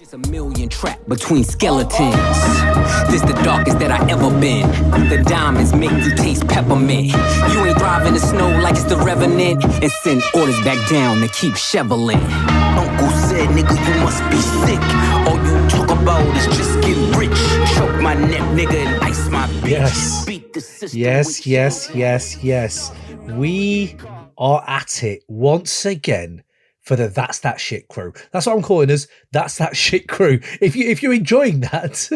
It's a million trapped between skeletons. This the darkest that I ever been. The diamonds make you taste peppermint. You ain't driving the snow like it's the Revenant. And send orders back down to keep shoveling. Uncle said, nigga, you must be sick. All you talk about is just get rich. Choke my neck, nigga, and ice my bitch. Yes. Beat the system. Yes. We are at it once again for the That's That Shit crew. That's what I'm calling us. That's That Shit crew. If you're enjoying that,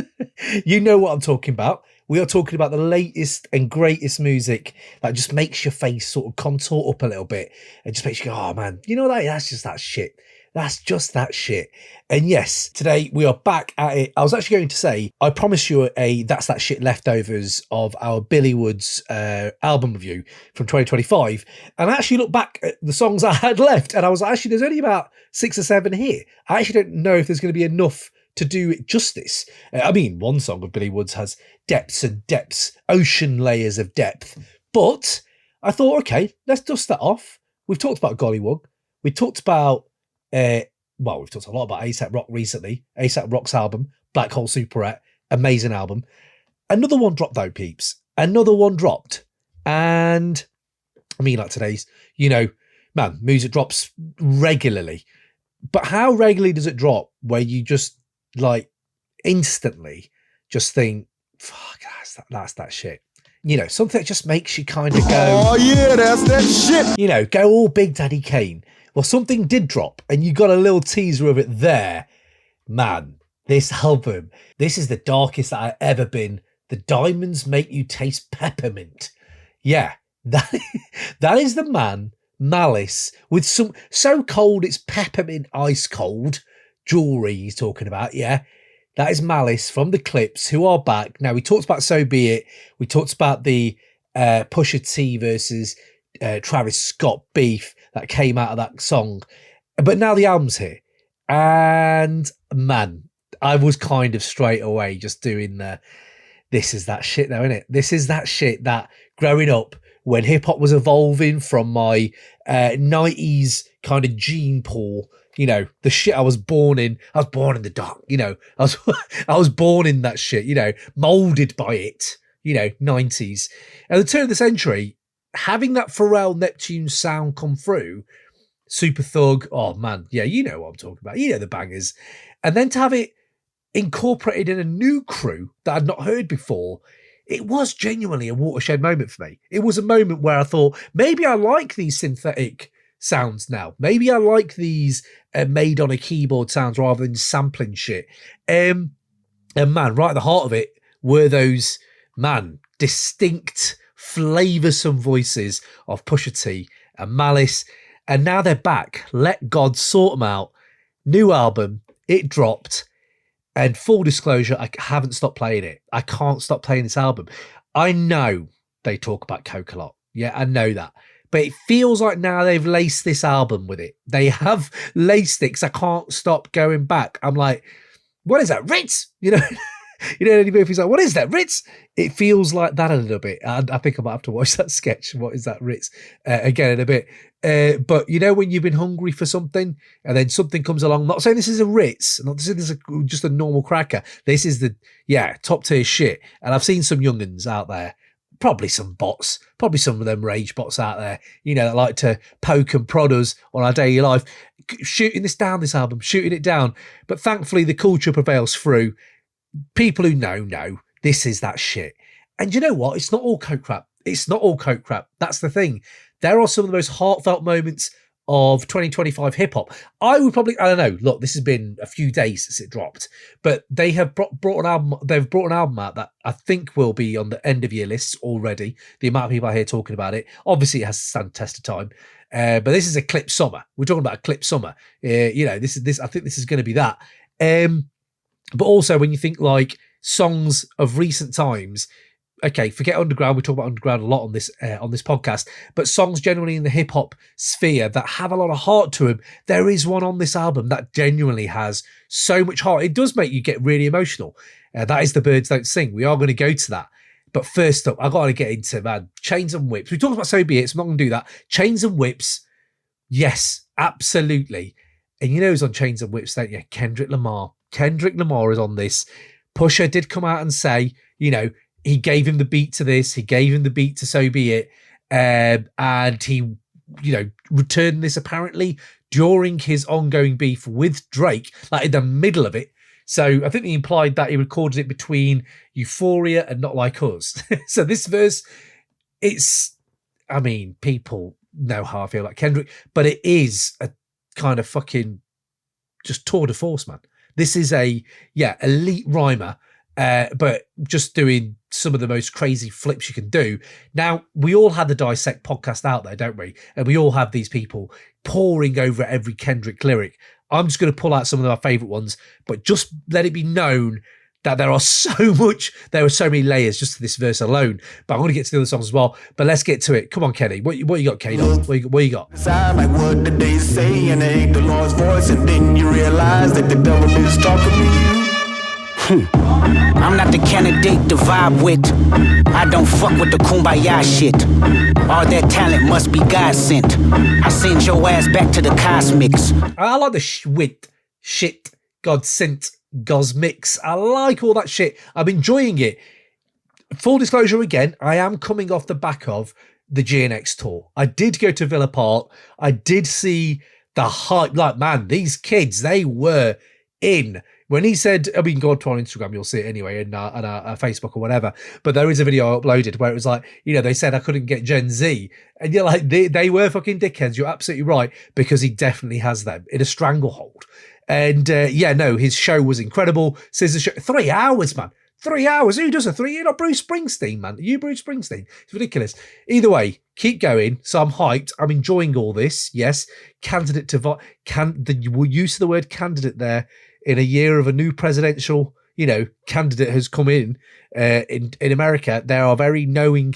you know what I'm talking about. We are talking about the latest and greatest music that just makes your face sort of contour up a little bit. It just makes you go, oh man, you know that? That's just that shit. That's just that shit. And yes, today we are back at it. I was actually going to say, I promise you a That's That Shit leftovers of our Billy Woods album review from 2025. And I actually looked back at the songs I had left and I was like, actually, there's only about 6 or 7 here. I actually don't know if there's going to be enough to do it justice. I mean, one song of Billy Woods has depths and depths, ocean layers of depth. But I thought, okay, let's dust that off. We've talked about Gollywog. We talked about we've talked a lot about A$AP Rock recently. A$AP Rock's album, Black Hole Superette, amazing album. Another one dropped though, peeps. Another one dropped. And I mean, like today's, man, music drops regularly. But how regularly does it drop where you just like instantly just think, fuck, that's that shit. Something that just makes you kind of go, oh yeah, that's that shit. Go all Big Daddy Kane. Well, something did drop and you got a little teaser of it there. Man, this album, this is the darkest that I've ever been. The diamonds make you taste peppermint. Yeah, that is the man, Malice, with some so cold it's peppermint ice cold jewelry he's talking about. Yeah, that is Malice from the Clipse, who are back. Now, we talked about So Be It. We talked about the Pusha T versus Travis Scott beef that came out of that song. But now the album's here. And man, I was kind of straight away just doing this is that shit though, isn't it? This is that shit that growing up when hip hop was evolving from my 90s kind of gene pool, the shit I was born in the dark, I was born in that shit, molded by it, 90s. At the turn of the century, having that Pharrell Neptune sound come through, Super Thug, oh man, yeah, you know what I'm talking about. The bangers. And then to have it incorporated in a new crew that I'd not heard before, it was genuinely a watershed moment for me. It was a moment where I thought, maybe I like these synthetic sounds now. Maybe I like these made on a keyboard sounds rather than sampling shit. And man, right at the heart of it were those, distinct, flavoursome voices of Pusha T and Malice. And now they're back. Let God sort them out. New album. It dropped. And full disclosure, I haven't stopped playing it. I can't stop playing this album. I know they talk about coke a lot. Yeah, I know that. But it feels like now they've laced this album with it. They have laced it because I can't stop going back. I'm like, what is that, Ritz? Any movies like, what is that, Ritz? It feels like that a little bit. And I think I might have to watch that sketch. What is that, Ritz? Again in a bit. But when you've been hungry for something and then something comes along, not saying this is a Ritz, not saying this is just a normal cracker. This is top tier shit. And I've seen some young'uns out there, probably some bots, probably some of them rage bots out there, that like to poke and prod us on our daily life, shooting this album, shooting it down. But thankfully the culture prevails through. People who know this is that shit. And you know what? It's not all coke crap. It's not all coke crap. That's the thing. There are some of the most heartfelt moments of 2025 hip hop. I would probably, I don't know. Look, this has been a few days since it dropped, but they have brought an album. They've brought an album out that I think will be on the end of year lists already. The amount of people I hear talking about it. Obviously, it has to stand the test of time. But this is a Clipse summer. We're talking about a Clipse summer. This is this. I think this is going to be that. But also when you think like songs of recent times, okay, forget underground. We talk about underground a lot on this podcast, but songs generally in the hip hop sphere that have a lot of heart to them. There is one on this album that genuinely has so much heart. It does make you get really emotional. That is The Birds Don't Sing. We are going to go to that. But first up, I got to get into, Chains and Whips. We talked about So Be It, so I'm not going to do that. Chains and Whips, yes, absolutely. And you know who's on Chains and Whips, don't you? Kendrick Lamar. Kendrick Lamar is on this. Pusha did come out and say, he gave him the beat to this, he gave him the beat to So Be It, and he, returned this apparently during his ongoing beef with Drake, like in the middle of it. So I think they implied that he recorded it between Euphoria and Not Like Us. So this verse, people know how I feel about Kendrick, but it is a kind of fucking just tour de force, man. This is elite rhymer, but just doing some of the most crazy flips you can do. Now, we all have the Dissect podcast out there, don't we? And we all have these people poring over every Kendrick lyric. I'm just going to pull out some of our favourite ones, but just let it be known that there are so many layers just to this verse alone. But I'm going to get to the other songs as well. But let's get to it. Come on, Kenny. What you got, Kato? What you got? Sound like what did they say? And they ain't the Lord's voice, and then you realize that the devil is talking to you. I'm not the candidate to vibe with. I don't fuck with the kumbaya shit. All that talent must be God sent. I send your ass back to the cosmics. I like the shit, God sent, Gosmix. I like all that shit. I'm enjoying it. Full disclosure again, I am coming off the back of the GNX tour. I did go to Villa Park. I did see the hype. Like, man, these kids, they were in. When he said, go to our Instagram, you'll see it anyway, and our Facebook or whatever. But there is a video I uploaded where it was like, they said I couldn't get Gen Z. And you're like, they were fucking dickheads. You're absolutely right, because he definitely has them in a stranglehold. And his show was incredible. Says the show, 3 hours, man. 3 hours. Who does a 3? You're not Bruce Springsteen, man. Are you Bruce Springsteen? It's ridiculous. Either way, keep going. So I'm hyped. I'm enjoying all this. Yes. Candidate to vote. The use of the word candidate there in a year of a new presidential, candidate has come in America. There are very knowing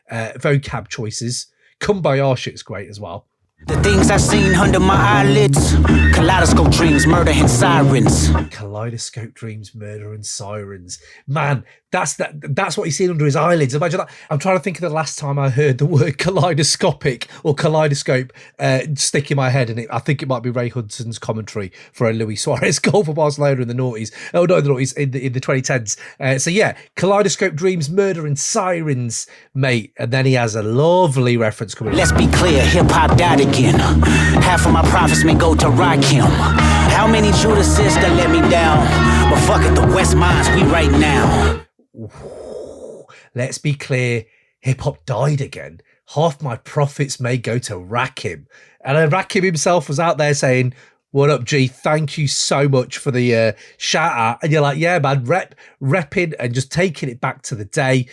vocab choices. Come by our shit's great as well. The things I seen under my eyelids, kaleidoscope dreams, murder and sirens. Kaleidoscope dreams, murder and sirens. Man, that's what he's seen under his eyelids. Imagine that. I'm trying to think of the last time I heard the word kaleidoscopic or kaleidoscope stick in my head, and I think it might be Ray Hudson's commentary for a Luis Suarez goal for Barcelona in the noughties. Oh no, the noughties in the 2010s. Kaleidoscope dreams, murder and sirens, mate. And then he has a lovely reference coming. Let's be clear, hip hop died again. Half of my profits may go to Rakim. How many Judases that let me down? But fuck it, the West Minds, we right now. Let's be clear, hip hop died again. Half my profits may go to Rakim. And then Rakim himself was out there saying, "What up, G? Thank you so much for the shout out." And you're like, yeah, man, repping and just taking it back to the day.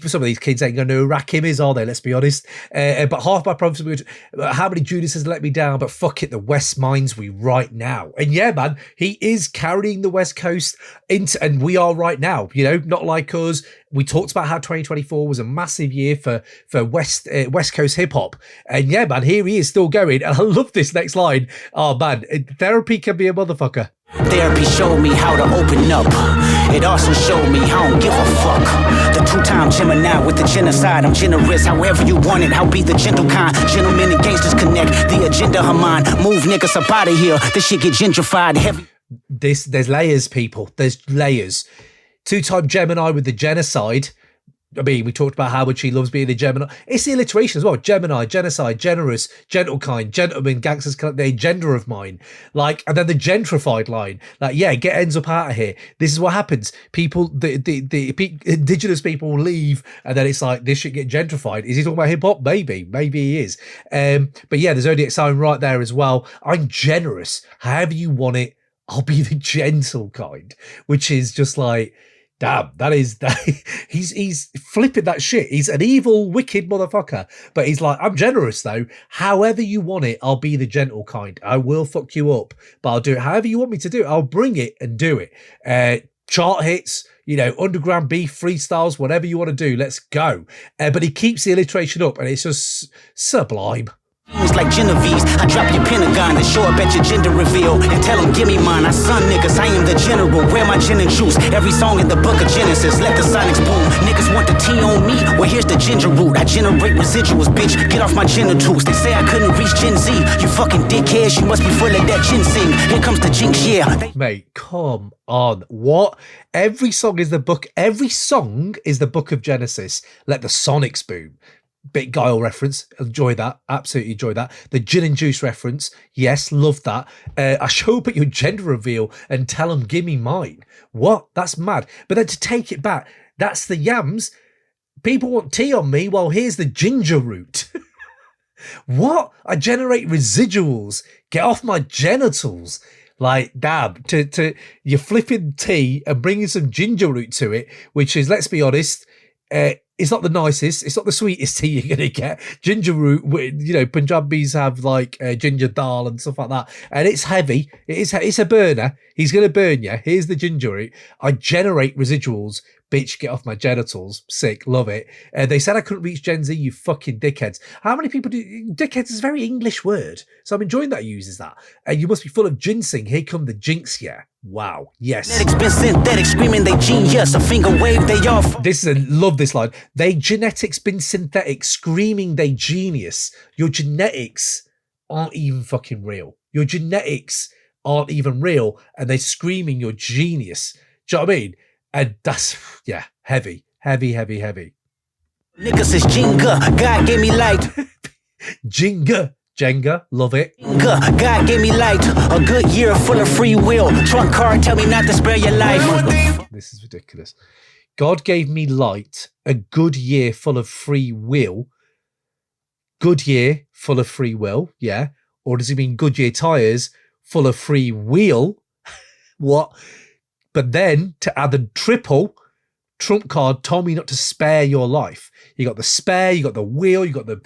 Some of these kids ain't going to know who Rakim is, are they? Let's be honest. But half my profits, how many Judas has let me down? But fuck it, the West Minds, we right now. And yeah, man, he is carrying the West Coast and we are right now, Not Like Us. We talked about how 2024 was a massive year for West Coast hip hop. And yeah, man, here he is still going. And I love this next line. Oh man, therapy can be a motherfucker. Therapy showed me how to open up. It also showed me I don't give a fuck. The 2-time Gemini with the genocide. I'm generous, however you want it. I'll be the gentle kind. Gentlemen and gangsters connect. The agenda of mine. Move niggas up out of here. This shit get gentrified heavy. There's layers, people. There's layers. 2-time Gemini with the genocide. We talked about how much he loves being a Gemini. It's the alliteration as well. Gemini, genocide, generous, gentle kind, gentleman, gangsters, the gender of mine. And then the gentrified line. Get ends up out of here. This is what happens. People, the indigenous people leave, and then it's like, this should get gentrified. Is he talking about hip hop? Maybe he is. But yeah, there's only a sign right there as well. I'm generous. However you want it, I'll be the gentle kind, which is just like, damn, he's flipping that shit. He's an evil, wicked motherfucker. But he's like, I'm generous though. However you want it, I'll be the gentle kind. I will fuck you up, but I'll do it however you want me to do it. I'll bring it and do it. Chart hits, underground beef, freestyles, whatever you want to do, let's go. But he keeps the alliteration up and it's just sublime. Like Genevieve's, I drop your Pentagon, then show up at your gender reveal and tell them, give me mine. I son niggas, I am the general. Where my gin and juice? Every song in the book of Genesis, let the sonics boom. Niggas want the tea on me, well here's the ginger root. I generate residuals, bitch, get off my genitals. They say I couldn't reach Gen Z. You fucking dickheads, you must be full of that ginseng. Here comes the jinx, yeah. Mate, come on. What? Every song is the book of Genesis. Let the sonics boom. Bit Guile reference, enjoy that, absolutely enjoy that. The gin and juice reference, yes, love that. I show up at your gender reveal and tell them, give me mine. What? That's mad. But then to take it back, that's the yams. People want tea on me, well, here's the ginger root. What? I generate residuals. Get off my genitals. Like, damn, to you're flipping tea and bringing some ginger root to it, which is, let's be honest, it's not the nicest. It's not the sweetest tea you're going to get. Ginger root, you know, Punjabis have like ginger dal and stuff like that. And it's heavy. It's a burner. He's going to burn you. Here's the ginger root. I generate residuals. Bitch, get off my genitals. Sick. Love it. They said I couldn't reach Gen Z, you fucking dickheads. How many people do... Dickheads is a very English word. So I'm enjoying that he uses that. And you must be full of ginseng. Here come the jinx, yeah. Wow. Yes. Genetics been synthetic, screaming they genius. A finger wave, they off. Love this line. They genetics been synthetic, screaming they genius. Your genetics aren't even fucking real. Your genetics aren't even real, and they're screaming you're genius. Do you know what I mean? And that's, yeah, heavy. Niggas is Jenga, God gave me light. Jenga, love it. God gave me light. A good year full of free will. Trunk card, tell me not to spare your life. This is ridiculous. God gave me light. A good year full of free will. Good year full of free will, yeah. Or does he mean Goodyear tires full of free wheel? What? But then to add a triple, trump card told me not to spare your life. You got the spare, you got the wheel, you got the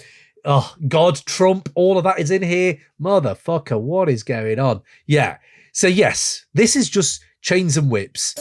God, Trump, all of that is in here. Motherfucker, what is going on? Yeah. So yes, this is just chains and whips.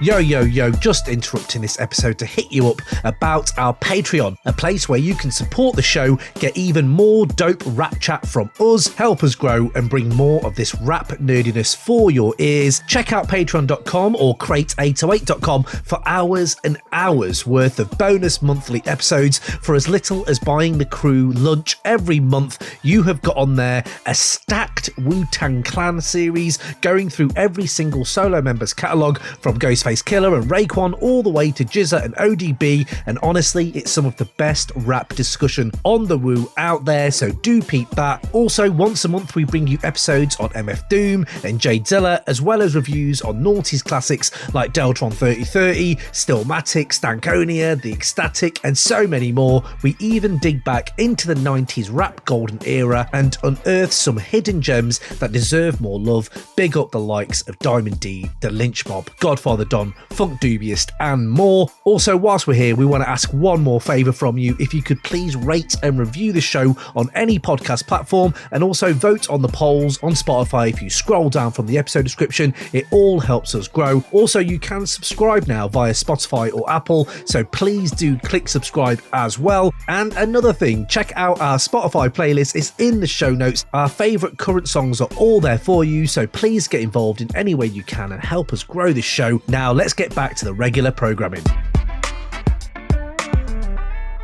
Yo, just interrupting this episode to hit you up about our Patreon, a place where you can support the show, get even more dope rap chat from us, help us grow and bring more of this rap nerdiness for your ears. Check out patreon.com or crate808.com for hours and hours worth of bonus monthly episodes for as little as buying the crew lunch every month. You have got on there a stacked Wu-Tang Clan series going through every single solo member's catalogue from Ghostface Killer and Raekwon all the way to Jizza and ODB, and honestly it's some of the best rap discussion on the Wu out there, so do peep that. Also, once a month we bring you episodes on MF Doom and Jadzilla, as well as reviews on noughties classics like Deltron 3030, Stillmatic, Stankonia, The Ecstatic and so many more. We even dig back into the 90s rap golden era and unearth some hidden gems that deserve more love. Big up the likes of Diamond D, The Lynch Mob, Godfather Don, Funk Dubious and more. Also, whilst we're here, we want to ask one more favour from you. If you could please rate and review the show on any podcast platform, and also vote on the polls on Spotify. If you scroll down from the episode description, it all helps us grow. Also, you can subscribe now via Spotify or Apple, so please do click subscribe as well. And another thing, check out our Spotify playlist. It's in the show notes. Our favourite current songs are all there for you, so please get involved in any way you can and help us grow this show. Now let's get back to the regular programming.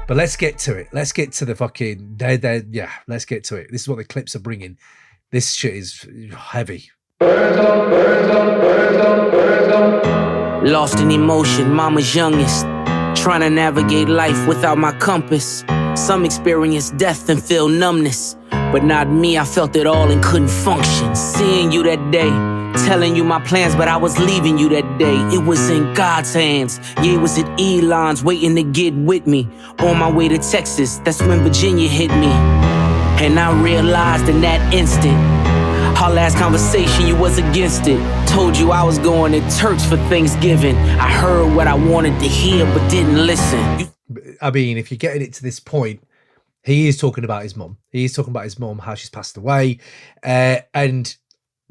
But let's get to it. Let's get to the fucking... Yeah, let's get to it. This is what the Clipse are bringing. This shit is heavy. Lost in emotion, mama's youngest. Trying to navigate life without my compass. Some experience death and feel numbness. But not me, I felt it all and couldn't function. Seeing you that day, telling you my plans, but I was leaving you that day. It was in God's hands. Yeah, it was at Elon's waiting to get with me. On my way to Texas, that's when Virginia hit me. And I realized in that instant, our last conversation, you was against it. Told you I was going to church for Thanksgiving. I heard what I wanted to hear, but didn't listen. I mean, if you're getting it to this point, he is talking about his mum. He is talking about his mum, how she's passed away. And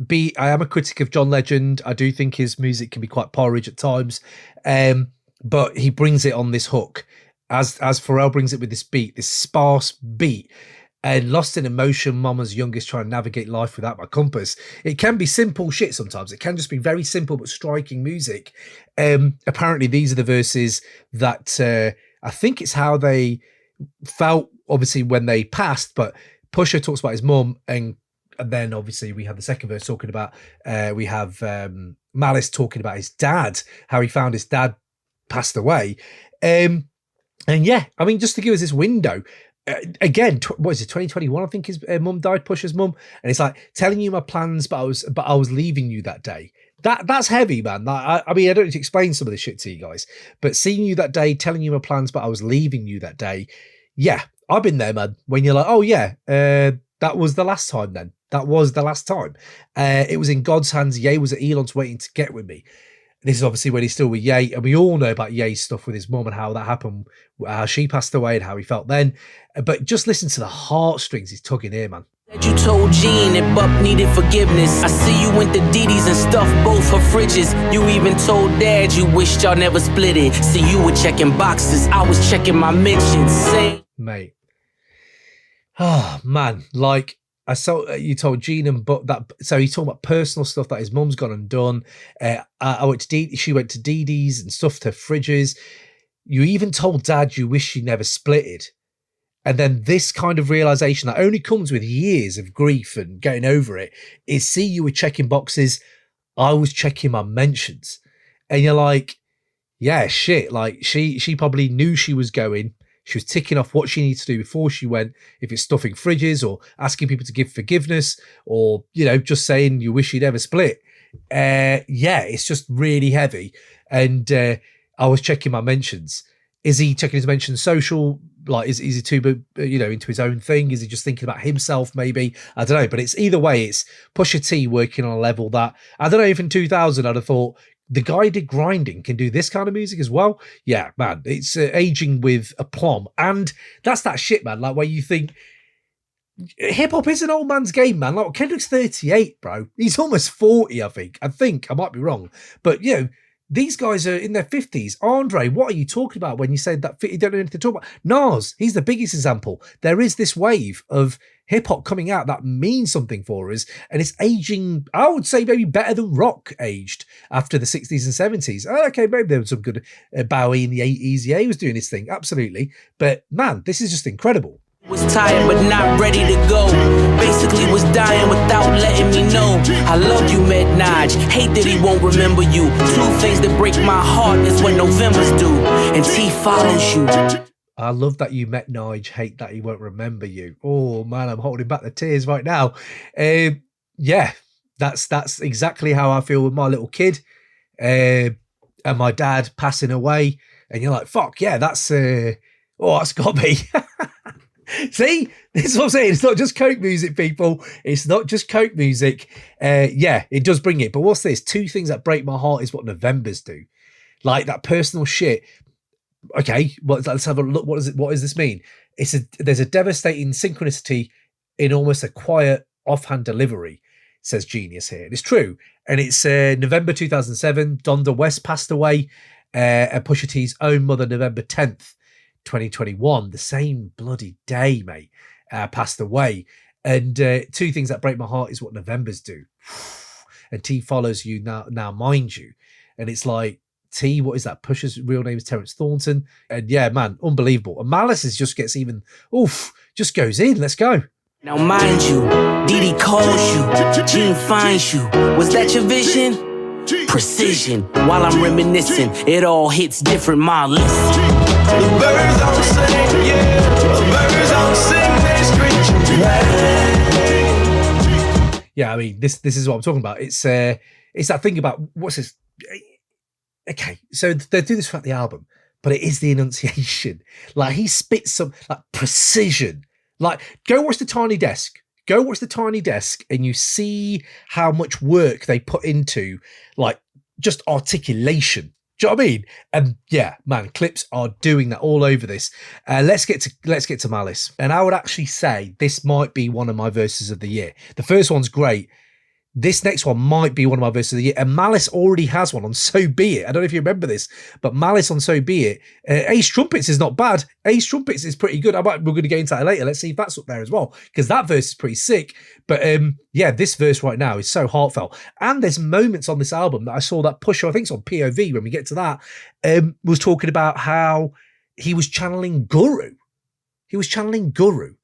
I am a critic of John Legend. I do think his music can be quite porridge at times. But he brings it on this hook. as Pharrell brings it with this beat, this sparse beat, and lost in emotion, mama's youngest trying to navigate life without my compass. It can be simple shit sometimes. It can just be very simple but striking music. Apparently, these are the verses that I think it's how they felt, obviously, when they passed. But Pusha talks about his mum, and then obviously we have the second verse talking about, we have Malice talking about his dad, how he found his dad passed away. And yeah, I mean, just to give us this window, again, what is it, 2021? I think his mum died, Pusha's mum, and it's like telling you my plans, but I was leaving you that day. That's heavy, man. I mean, I don't need to explain some of this shit to you guys, but seeing you that day, telling you my plans, but I was leaving you that day. Yeah, I've been there, man. When you're like, oh yeah, that was the last time. Then that was the last time. It was in God's hands. Ye was at Elon's waiting to get with me. This is obviously when he's still with Ye, and we all know about Ye's stuff with his mum and how that happened, how she passed away and how he felt then. But just listen to the heartstrings he's tugging here, man. You told Jean that Buck needed forgiveness. I see you went to Didi's and stuffed both her fridges. You even told Dad you wished y'all never split it. See, you were checking boxes, I was checking my mentions. Mate. Oh, man. Like, I saw you told Gene and but that, so he's talking about personal stuff that his mum's gone and done. I went to she went to Didi's and stuffed her fridges. You even told Dad you wish you never splitted. And then this kind of realization that only comes with years of grief and getting over it is, see, you were checking boxes, I was checking my mentions. And you're like, yeah, shit. Like she probably knew she was going. She was ticking off what she needed to do before she went, if it's stuffing fridges or asking people to give forgiveness or, you know, just saying you wish you'd ever split. Yeah, it's just really heavy. And I was checking my mentions. Is he checking his mentions social? Like, is he too, you know, into his own thing? Is he just thinking about himself maybe? I don't know. But it's either way, it's Pusha T working on a level that, I don't know, if in 2000 I'd have thought, the guy did grinding, can do this kind of music as well. Yeah, man, it's aging with aplomb. And that's that shit, man. Like, where you think hip hop is an old man's game, man. Like, Kendrick's 38, bro. He's almost 40, I think. I might be wrong. But, you know, these guys are in their 50s. Andre, what are you talking about when you say that you don't know anything to talk about? Nas, he's the biggest example. There is this wave of hip hop coming out that means something for us, and it's aging, I would say, maybe better than rock aged after the 60s and 70s. Okay, maybe there was some good Bowie in the 80s. Yeah, he was doing his thing, absolutely. But man, this is just incredible. Was tired but not ready to go. Basically was dying without letting me know. I love you, Naj. Hate that he won't remember you. Two things that break my heart is when November's due and T follows you. I love that you met Nige, hate that he won't remember you. Oh man, I'm holding back the tears right now. Yeah, that's exactly how I feel with my little kid and my dad passing away. And you're like, fuck yeah, that's got me. See, this is what I'm saying. It's not just Coke music, people. It's not just Coke music. Yeah, it does bring it. But what's this? Two things that break my heart is what Novembers do. Like that personal shit. Okay, well, let's have a look. What does this mean? There's a devastating synchronicity in almost a quiet offhand delivery, says Genius here. And it's true. And it's November 2007. Donda West passed away. And Pusha T's own mother, November 10th. 2021, the same bloody day, mate, passed away. And two things that break my heart is what Novembers do. And T follows you now, mind you. And it's like, T, what is that? Pusha's real name is Terrence Thornton. And yeah, man, unbelievable. And Malice just gets even, just goes in. Let's go. Now mind you, Didi calls you, Gene finds you. Was that your vision? Precision. While I'm reminiscing, it all hits different, Malice. The birds don't sing, yeah. The birds don't sing, they screech. Yeah, I mean, this is what I'm talking about. It's that thing about, what's this? Okay, so they do this throughout the album, but it is the enunciation. Like, he spits some, like, precision. Like, go watch The Tiny Desk. Go watch The Tiny Desk and you see how much work they put into, like, just articulation. Do you know what I mean? And yeah, man, Clipse are doing that all over this. Let's get to Malice. And I would actually say this might be one of my verses of the year. The first one's great. this next one might be one of my verses of the year. And Malice already has one on So Be It. I don't know if you remember this, but Malice on So Be It. Ace Trumpets is not bad. Ace Trumpets is pretty good. We're going to get into that later. Let's see if that's up there as well, because that verse is pretty sick. But yeah, this verse right now is so heartfelt. And there's moments on this album that I saw that Pusha, I think it's on POV when we get to that, was talking about how he was channeling Guru. He was channeling Guru.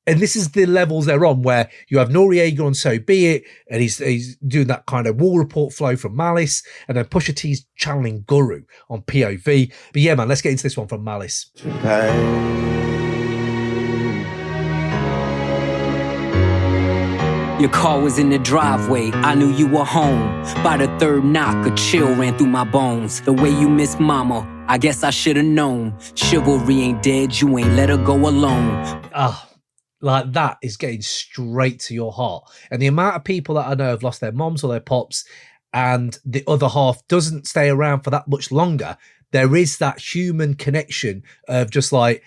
And this is the levels they're on, where you have Noriega on So Be It, and he's doing that kind of war report flow from Malice, and then Pusha T's channeling Guru on POV. But yeah, man, let's get into this one from Malice. Your car was in the driveway, I knew you were home. By the third knock, a chill ran through my bones. The way you miss mama, I guess I should've known. Chivalry ain't dead, you ain't let her go alone. Like that is getting straight to your heart. And the amount of people that I know have lost their moms or their pops, and the other half doesn't stay around for that much longer. There is that human connection of just like,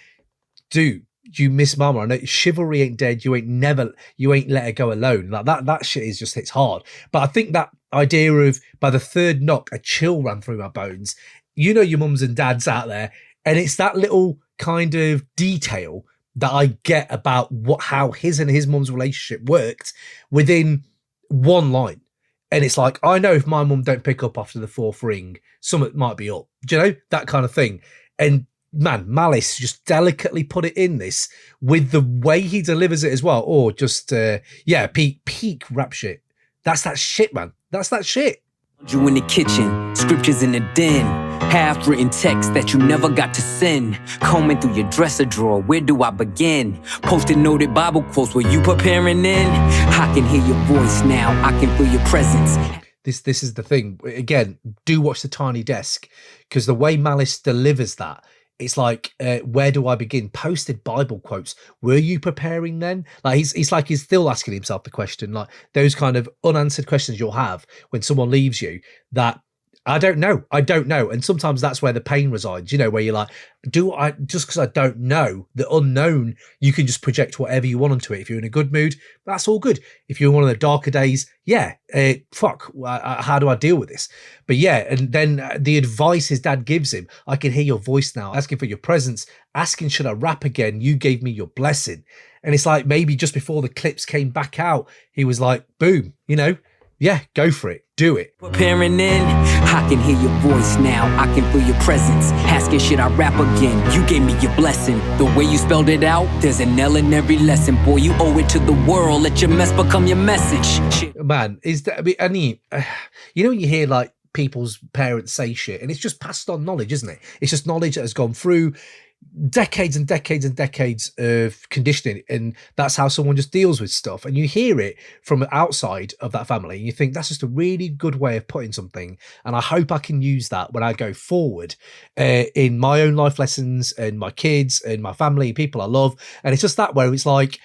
dude, you miss mama. I know chivalry ain't dead. You ain't let her go alone. Like that shit is just hits hard. But I think that idea of by the third knock, a chill ran through my bones. You know, your mums and dads out there, and it's that little kind of detail that I get about how his and his mum's relationship worked within one line. And it's like, I know if my mum don't pick up after the fourth ring, something might be up. Do you know? That kind of thing. And man, Malice just delicately put it in this with the way he delivers it as well. Or just, peak rap shit. That's that shit, man. That's that shit. You in the kitchen, scriptures in the den. Half-written text that you never got to send. Combing through your dresser drawer, where do I begin? Posted noted Bible quotes, were you preparing then? I can hear your voice now, I can feel your presence. This is the thing. Again, do watch The Tiny Desk, because the way Malice delivers that, it's like, where do I begin? Posted Bible quotes. Were you preparing then? Like he's still asking himself the question, like those kind of unanswered questions you'll have when someone leaves you, that I don't know. And sometimes that's where the pain resides, you know, where you're like, just because I don't know, the unknown, you can just project whatever you want onto it. If you're in a good mood, that's all good. If you're in one of the darker days, how do I deal with this? But yeah, and then the advice his dad gives him, I can hear your voice now, asking for your presence, asking, should I rap again? You gave me your blessing. And it's like, maybe just before the Clipse came back out, he was like, boom, you know, yeah, go for it. Do it. Preparing in, I can hear your voice now. I can feel your presence. Asking, should I rap again? You gave me your blessing. The way you spelled it out, there's an L in every lesson. Boy, you owe it to the world. Let your mess become your message. Shit. Man, you know, when you hear like people's parents say shit, and it's just passed on knowledge, isn't it? It's just knowledge that has gone through decades and decades and decades of conditioning, and that's how someone just deals with stuff. And you hear it from outside of that family, and you think that's just a really good way of putting something. And I hope I can use that when I go forward in my own life lessons and my kids and my family, people I love. And it's just that where it's like,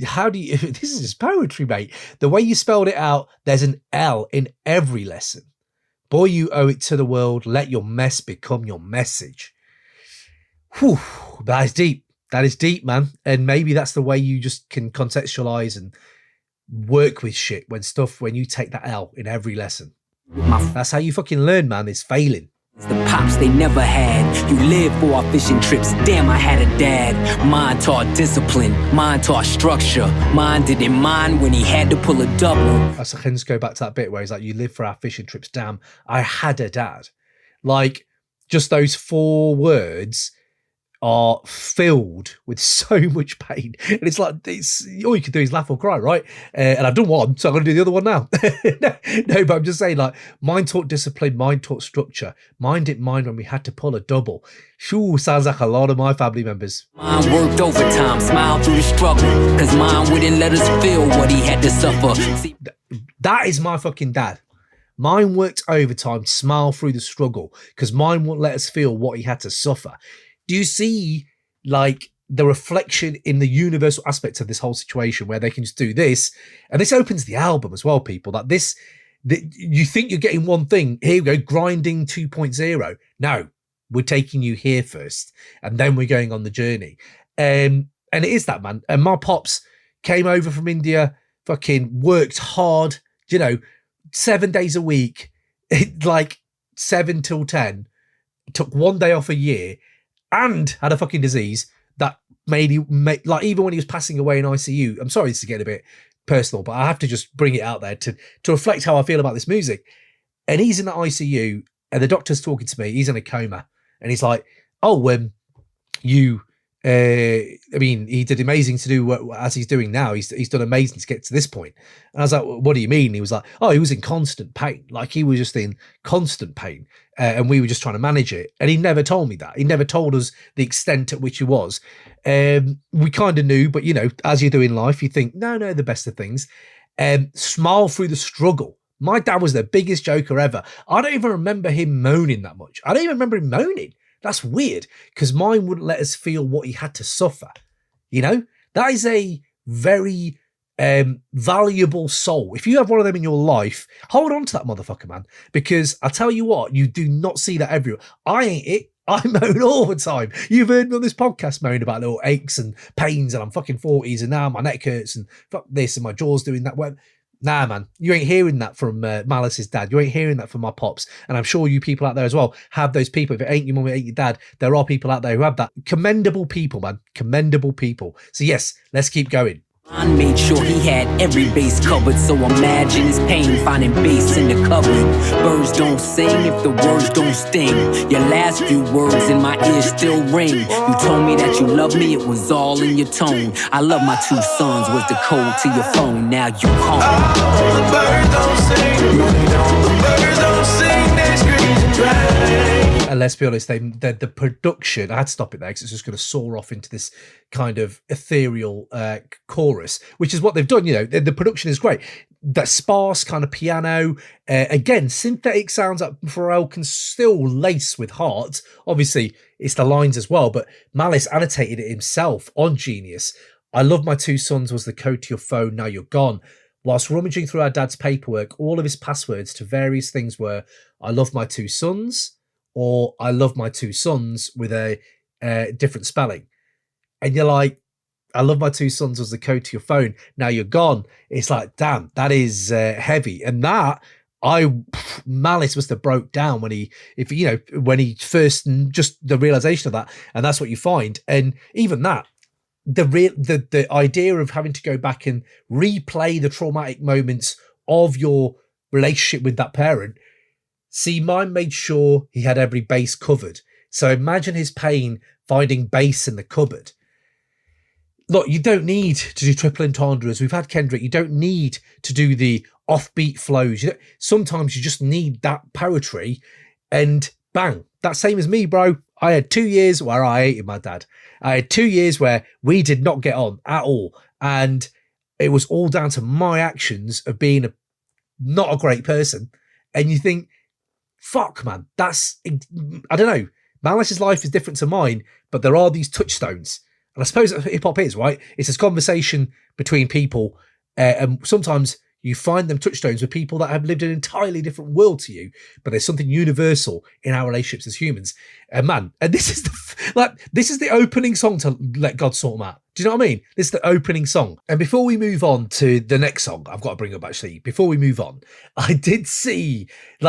how do you? This is just poetry, mate. The way you spelled it out, there's an L in every lesson. Boy, you owe it to the world. Let your mess become your message. Whew, that is deep. That is deep, man. And maybe that's the way you just can contextualize and work with shit when you take that L in every lesson. That's how you fucking learn, man, is failing. The pops they never had. You live for our fishing trips. Damn, I had a dad. Mine taught discipline. Mine taught structure. Mine didn't mind when he had to pull a double. I can just go back to that bit where he's like, you live for our fishing trips. Damn, I had a dad. Like, just those 4 words are filled with so much pain, and it's like, all you can do is laugh or cry, right? And I've done one, so I'm gonna do the other one now. no, but I'm just saying, like, mine taught discipline, mine taught structure, mine didn't mind when we had to pull a double. Sure, sounds like a lot of my family members. Mine worked overtime, smiled through the struggle, cause mine wouldn't let us feel what he had to suffer. See, that is my fucking dad. Mine worked overtime, smile through the struggle, because mine won't let us feel what he had to suffer. Do you see, like, the reflection in the universal aspect of this whole situation where they can just do this? And this opens the album as well, people. That you think you're getting one thing. Here you go, grinding 2.0. No, we're taking you here first, and then we're going on the journey. And it is that, man. And my pops came over from India fucking worked hard, 7 days a week, like 7 till 10, took 1 day off a year, and had a fucking disease that made like, even when he was passing away in ICU, I'm sorry this is getting a bit personal, but I have to just bring it out there to reflect how I feel about this music. And he's in the ICU, and the doctor's talking to me. He's in a coma, and he's like, "Oh, he did amazing to do as he's doing now. He's done amazing to get to this point." And I was like, "What do you mean?" And he was like, "Oh, he was in constant pain. Like, he was just in constant pain, and we were just trying to manage it." And he never told me that. He never told us the extent at which he was. We kind of knew, but as you do in life, you think, no, the best of things. Smile through the struggle. My dad was the biggest joker ever. I don't even remember him moaning that much. I don't even remember him moaning. That's weird, because mine wouldn't let us feel what he had to suffer. That is a very valuable soul. If you have one of them in your life, hold on to that motherfucker, man, because I tell you what, you do not see that everywhere. I ain't it. I moan all the time. You've heard me on this podcast moan about little aches and pains, and I'm fucking 40s, and now my neck hurts, and fuck this, and my jaw's doing that. Nah, man, you ain't hearing that from Malice's dad. You ain't hearing that from my pops. And I'm sure you people out there as well have those people. If it ain't your mum, it ain't your dad. There are people out there who have that. Commendable people, man. Commendable people. So yes, let's keep going. I made sure he had every base covered, so imagine his pain finding bass in the cupboard. Birds don't sing if the words don't sting. Your last few words in my ears still ring. You told me that you love me, it was all in your tone. I love my 2 sons was the code to your phone. Now you home. Oh, the birds don't sing. The birds don't sing. They scream and cry. And let's be honest, the production, I had to stop it there because it's just going to soar off into this kind of ethereal chorus, which is what they've done. The production is great. That sparse kind of piano, again, synthetic sounds that Pharrell can still lace with heart. Obviously, it's the lines as well, but Malice annotated it himself on Genius. I love my 2 sons was the code to your phone, now you're gone. Whilst rummaging through our dad's paperwork, all of his passwords to various things were, I love my 2 sons, or I love my 2 sons with a different spelling. And you're like, I love my 2 sons was the code to your phone. Now you're gone. It's like, damn, that is heavy. And that Malice must have broke down when he first, just the realization of that. And that's what you find. And even that, the idea of having to go back and replay the traumatic moments of your relationship with that parent. See, mine made sure he had every base covered. So imagine his pain finding base in the cupboard. Look, you don't need to do triple entendres. We've had Kendrick. You don't need to do the offbeat flows. Sometimes you just need that poetry, and bang. That's same as me, bro. I had 2 years where I hated my dad. I had 2 years where we did not get on at all. And it was all down to my actions of being not a great person. And you think, fuck, man, I don't know. Malice's life is different to mine, but there are these touchstones. And I suppose hip hop is, right? It's this conversation between people. And sometimes you find them touchstones with people that have lived an entirely different world to you, but there's something universal in our relationships as humans. And man, and this is the opening song to Let God Sort Them Out. Do you know what I mean? This is the opening song. And before we move on to the next song, I've got to bring up actually, before we move on, I did see,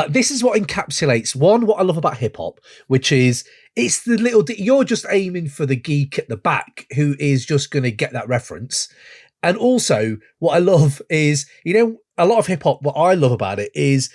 this is what encapsulates, one, what I love about hip hop, which is, it's the little, you're just aiming for the geek at the back who is just going to get that reference. And also, what I love is, a lot of hip hop, what I love about it is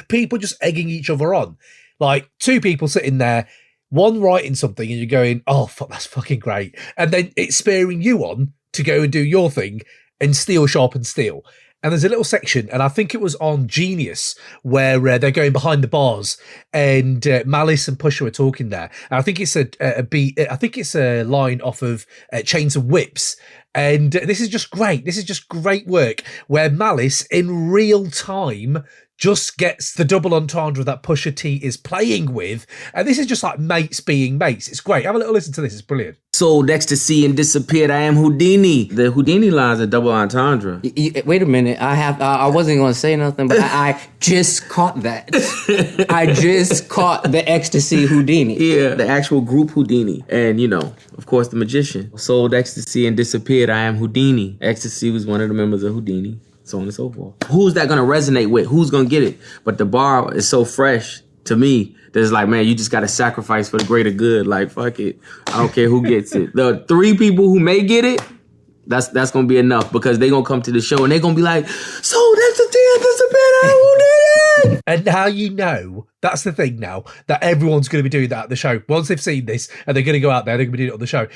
people just egging each other on. Like 2 people sitting there, one writing something and you're going, oh, fuck, that's fucking great. And then it's spurring you on to go and do your thing and steal, sharpen, steal. And there's a little section, and I think it was on Genius, where they're going behind the bars, and Malice and Pusha are talking there. And I think it's a beat. I think it's a line off of Chains and Whips. And this is just great. This is just great work, where Malice in real time just gets the double entendre that Pusha T is playing with. And this is just like mates being mates. It's great. Have a little listen to this. It's brilliant. Sold ecstasy and disappeared. I am Houdini. The Houdini line's a double entendre. Wait a minute. I wasn't going to say nothing, but I just caught that. I just caught the ecstasy Houdini. Yeah, the actual group Houdini. And, you know, of course, the magician. Sold ecstasy and disappeared. I am Houdini. Ecstasy was one of the members of Houdini. So on and so forth. Who's that going to resonate with? Who's going to get it? But the bar is so fresh to me. There's like, man, you just got to sacrifice for the greater good. Like, fuck it. I don't care who gets it. The 3 people who may get it, that's going to be enough because they're going to come to the show and they're going to be like, so that's the thing, that's the bit, who did it? And now you know, that's the thing now, that everyone's going to be doing that at the show. Once they've seen this and they're going to go out there, they're going to be doing it on the show.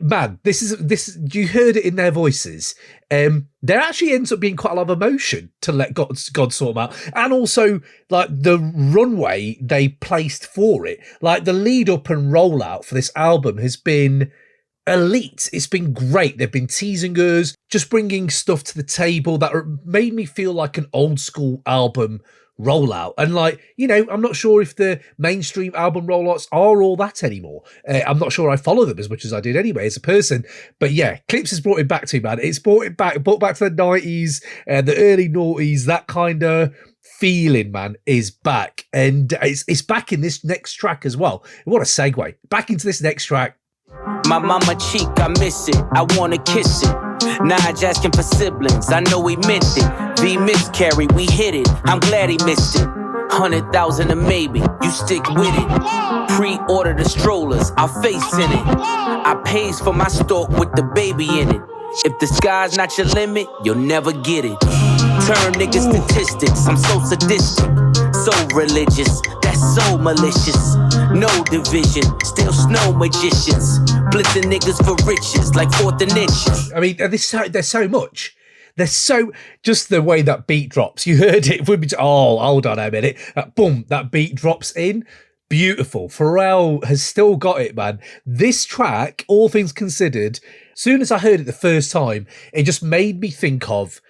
Man, this you heard it in their voices. There actually ends up being quite a lot of emotion to let God sort them out. And also, like, the runway they placed for it. Like, the lead up and rollout for this album has been elite. It's been great. They've been teasing us, just bringing stuff to the table that made me feel like an old school album rollout. And like, you know, I'm not sure if the mainstream album rollouts are all that anymore. I'm not sure I follow them as much as I did anyway as a person. But yeah, Clipse has brought it back to me, man. It's brought back to the 90s, the early noughties, that kind of feeling, man, is back. And it's back in this next track as well. What a segue. Back into this next track. My mama cheek, I miss it. I wanna kiss it. Nige asking for siblings. I know he meant it. V miscarried, we hit it. I'm glad he missed it. 100,000 a maybe. You stick with it. Pre-order the strollers. Our face in it. I pays for my stalk with the baby in it. If the sky's not your limit, you'll never get it. Turn niggas statistics. I'm so sadistic, so religious. That's so malicious. No division, still snow magicians. Blitzing niggas for riches, like 4th and inches. I mean, there's so much. There's so, just the way that beat drops. You heard it. Oh, hold on a minute. Boom, that beat drops in. Beautiful. Pharrell has still got it, man. This track, all things considered, as soon as I heard it the first time, it just made me think of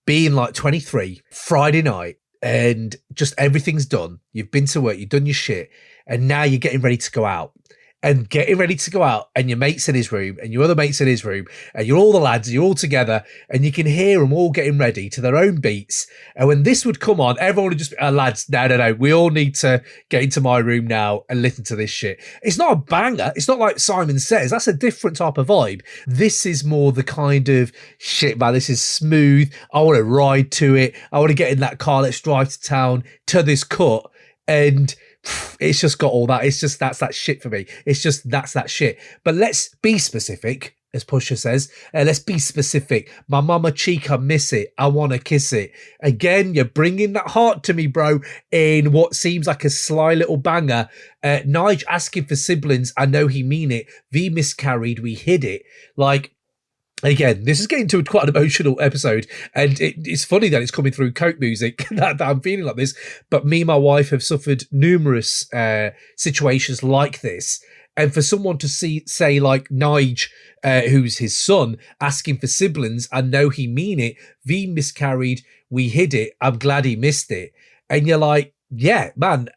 being like 23, Friday night, and just everything's done. You've been to work, you've done your shit, and now you're getting ready to go out. And getting ready to go out, and your mate's in his room, and your other mate's in his room, and you're all the lads, and you're all together, and you can hear them all getting ready to their own beats. And when this would come on, everyone would just be, lads, no, we all need to get into my room now and listen to this shit. It's not a banger. It's not like Simon Says. That's a different type of vibe. This is more the kind of shit, man. This is smooth. I want to ride to it. I want to get in that car. Let's drive to town to this cut. And it's just got all that. It's just, that's that shit for me. It's just, that's that shit. But let's be specific, as Pusha says. Let's be specific. My mama cheek, I miss it. I want to kiss it. Again, you're bringing that heart to me, bro, in what seems like a sly little banger. Nige asking for siblings. I know he mean it. V miscarried. We hid it. Like, again, this is getting to quite an emotional episode, and it's funny that it's coming through Coke music that I'm feeling like this. But me and my wife have suffered numerous situations like this, and for someone to say like Nige, who's his son, asking for siblings, I know he mean it. V miscarried, we hid it. I'm glad he missed it. And you're like, yeah, man.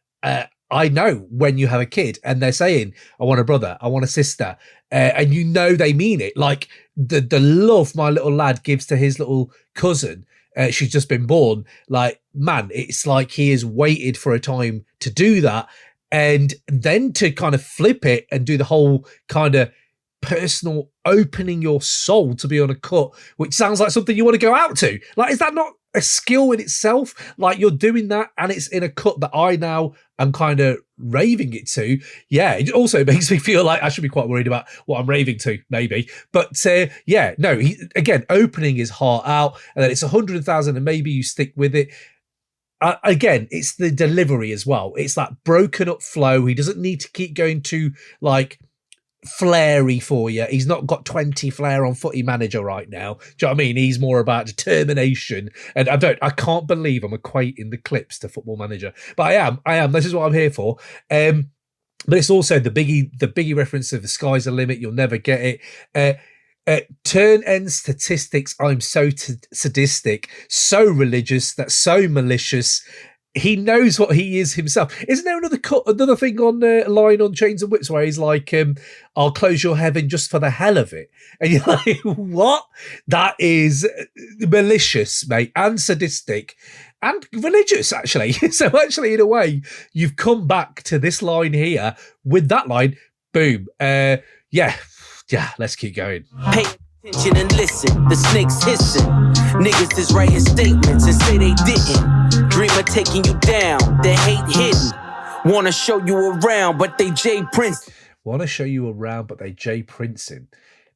I know when you have a kid and they're saying, I want a brother, I want a sister, and you know they mean it. Like the love my little lad gives to his little cousin, she's just been born. Like, man, it's like he has waited for a time to do that. And then to kind of flip it and do the whole kind of personal opening your soul to be on a cut, which sounds like something you want to go out to. Like, is that not a skill in itself? Like, you're doing that and it's in a cut that I now am kind of raving it to. Yeah, it also makes me feel like I should be quite worried about what I'm raving to, maybe. But yeah, no, he, again, opening his heart out, and then it's 100,000 and maybe you stick with it. Again, it's the delivery as well. It's that broken up flow. He doesn't need to keep going to like flary for you. He's not got 20 flair on Footy Manager right now. Do you know what I mean? He's more about determination. And I can't believe I'm equating the Clipse to Football Manager. But I am. This is what I'm here for. But it's also the biggie reference of the sky's the limit. You'll never get it. Turn end statistics. I'm so sadistic, so religious, that's so malicious. He knows what he is himself. Isn't there another thing on line on Chains and Whips where he's like, "I'll close your heaven just for the hell of it," and you're like, "What?" That is malicious, mate, and sadistic, and religious, actually. So actually, in a way, you've come back to this line here with that line. Boom. Yeah. Let's keep going. Pay attention and listen. The snakes hissing. Niggas is writing statements and say they didn't. Dreamer taking you down. The hate hidden. Wanna show you around, but they Jay Prince. Want to show you around, but they Jay Princing.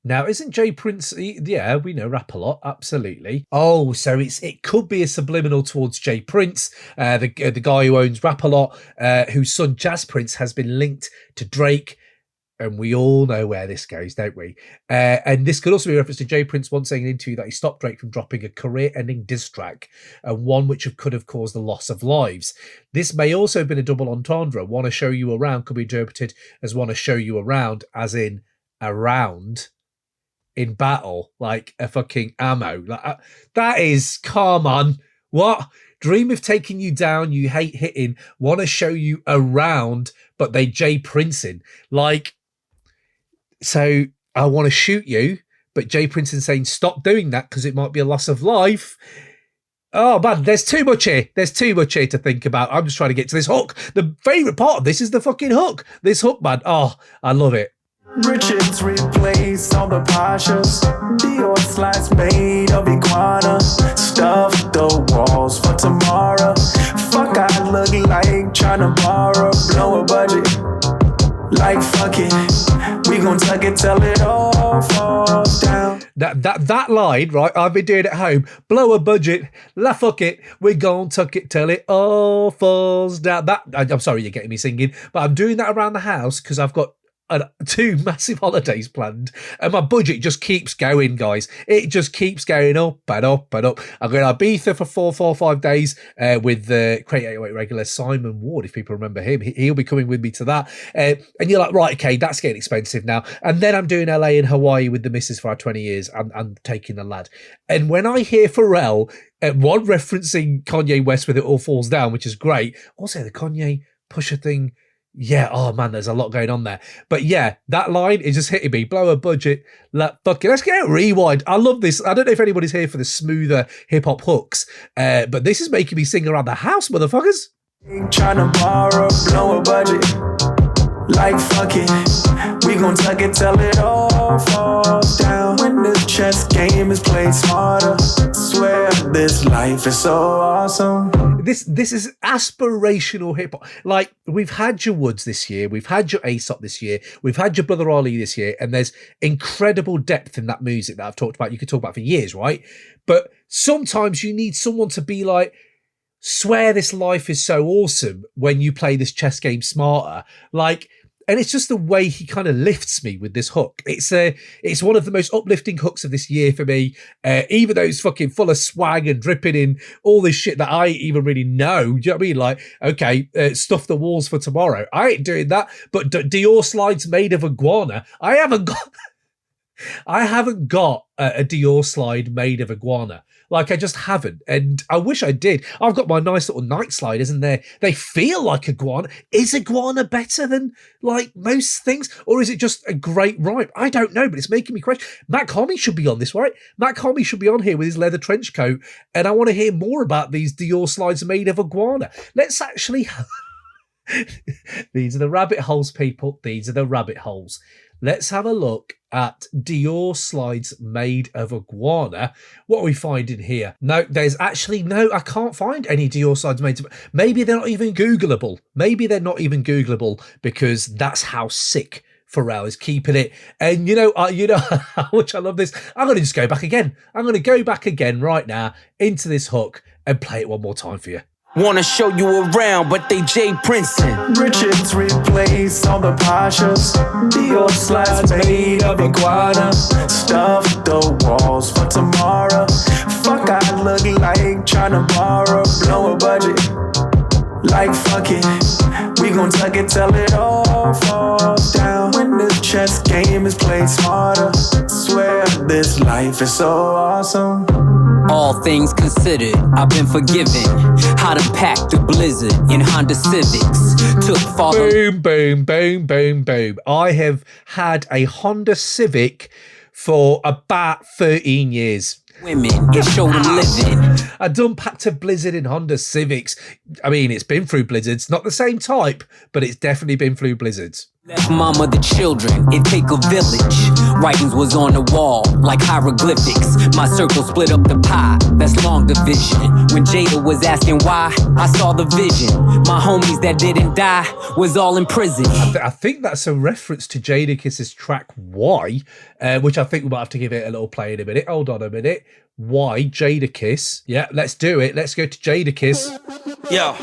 Now, isn't Jay Prince? Yeah, we know Rap a Lot, absolutely. Oh, so it could be a subliminal towards Jay Prince, the guy who owns Rap a Lot, whose son Jazz Prince has been linked to Drake. And we all know where this goes, don't we? And this could also be a reference to Jay Prince once saying in an interview that he stopped Drake from dropping a career-ending diss track, and one which could have caused the loss of lives. This may also have been a double entendre. Want to show you around could be interpreted as want to show you around, as in around in battle, like a fucking ammo. Like, that is, come on. What? Dream of taking you down, you hate hitting, want to show you around, but they Jay Princing. Like, so I want to shoot you, but Jay Princeton saying stop doing that because it might be a loss of life. Oh man, there's too much here. There's too much here to think about. I'm just trying to get to this hook. The favourite part of this is the fucking hook. This hook, man. Oh, I love it. Richards replace all the Pashas. Dior slides made of iguana. Stuff the walls for tomorrow. Fuck, I look like trying to borrow. Blow a budget. Like fuck it, we gon' tuck it till it all falls down. That line, right? I've been doing it at home. Blow a budget, la fuck it, we gon' tuck it till it all falls down. I'm sorry you're getting me singing, but I'm doing that around the house because I've got 2 massive holidays planned, and my budget just keeps going, guys. It just keeps going up and up and up. I'm going to Ibiza for 4 or 5 days with the Crate 808 regular Simon Ward, if people remember him. He'll be coming with me to that. And you're like, right, okay, that's getting expensive now. And then I'm doing LA and Hawaii with the missus for our 20 years. I'm taking the lad. And when I hear Pharrell, one referencing Kanye West with It All Falls Down, which is great. Also, the Kanye Pusha thing. Yeah, oh man, there's a lot going on there. But yeah, that line is just hitting me. Blow a budget. Fuck it. Let's get a rewind. I love this. I don't know if anybody's here for the smoother hip-hop hooks, but this is making me sing around the house, motherfuckers. Trying to borrow, blow a budget. Like fuck it, we gon' tuck it till it all falls down. When the chess game is played smarter, swear this life is so awesome. This is aspirational hip hop. Like, we've had your Woods this year, we've had your Aesop this year, we've had your Brother Ali this year, and there's incredible depth in that music that I've talked about. You could talk about for years, right? But sometimes you need someone to be like, swear this life is so awesome when you play this chess game smarter. Like, and it's just the way he kind of lifts me with this hook. It's one of the most uplifting hooks of this year for me. Even though it's fucking full of swag and dripping in all this shit that I ain't even really know. Do you know what I mean? Like, okay, stuff the walls for tomorrow. I ain't doing that. But Dior slides made of iguana. I haven't got a Dior slide made of iguana. Like, I just haven't. And I wish I did. I've got my nice little night sliders and they feel like iguana. Is iguana better than, like, most things? Or is it just a great rhyme? I don't know, but it's making me question. Matt Comey should be on this, right? Matt Comey should be on here with his leather trench coat. And I want to hear more about these Dior slides made of iguana. Let's actually... These are the rabbit holes, people. These are the rabbit holes. Let's have a look at Dior slides made of iguana. What are we finding here? No, there's actually no, I can't find any Dior slides made of, maybe they're not even Googleable. Maybe they're not even Googleable because that's how sick Pharrell is keeping it. And you know how much I love this. I'm going to just go back again. I'm going to go back again right now into this hook and play it one more time for you. Wanna show you around, but they Jay Princeton. Richards replace all the Pashas. Dior slides made of iguana. Stuff the walls for tomorrow. Fuck, I look like trying to borrow. Blow a budget. Like fuck it, we gon' tuck it till it all falls down. when the chess game is played smarter. Swear this life is so awesome. All things considered, I've been forgiven. How to pack the blizzard in Honda Civics. Took father. Boom, boom, boom, boom, boom. I have had a Honda Civic for about 13 years. Women, it showed them living. I done packed a blizzard in Honda Civics. I mean, it's been through blizzards, not the same type, but it's definitely been through blizzards. Left mama the children, it take a village. Writings was on the wall like hieroglyphics. My circle split up the pie, that's long division. When Jada was asking why, I saw the vision. My homies that didn't die was all in prison. I think that's a reference to Jadakiss's track Why, which I think we might have to give it a little play in a minute. Hold on a minute. Why Jadakiss? Yeah, let's do it. Let's go to Jadakiss. Yo,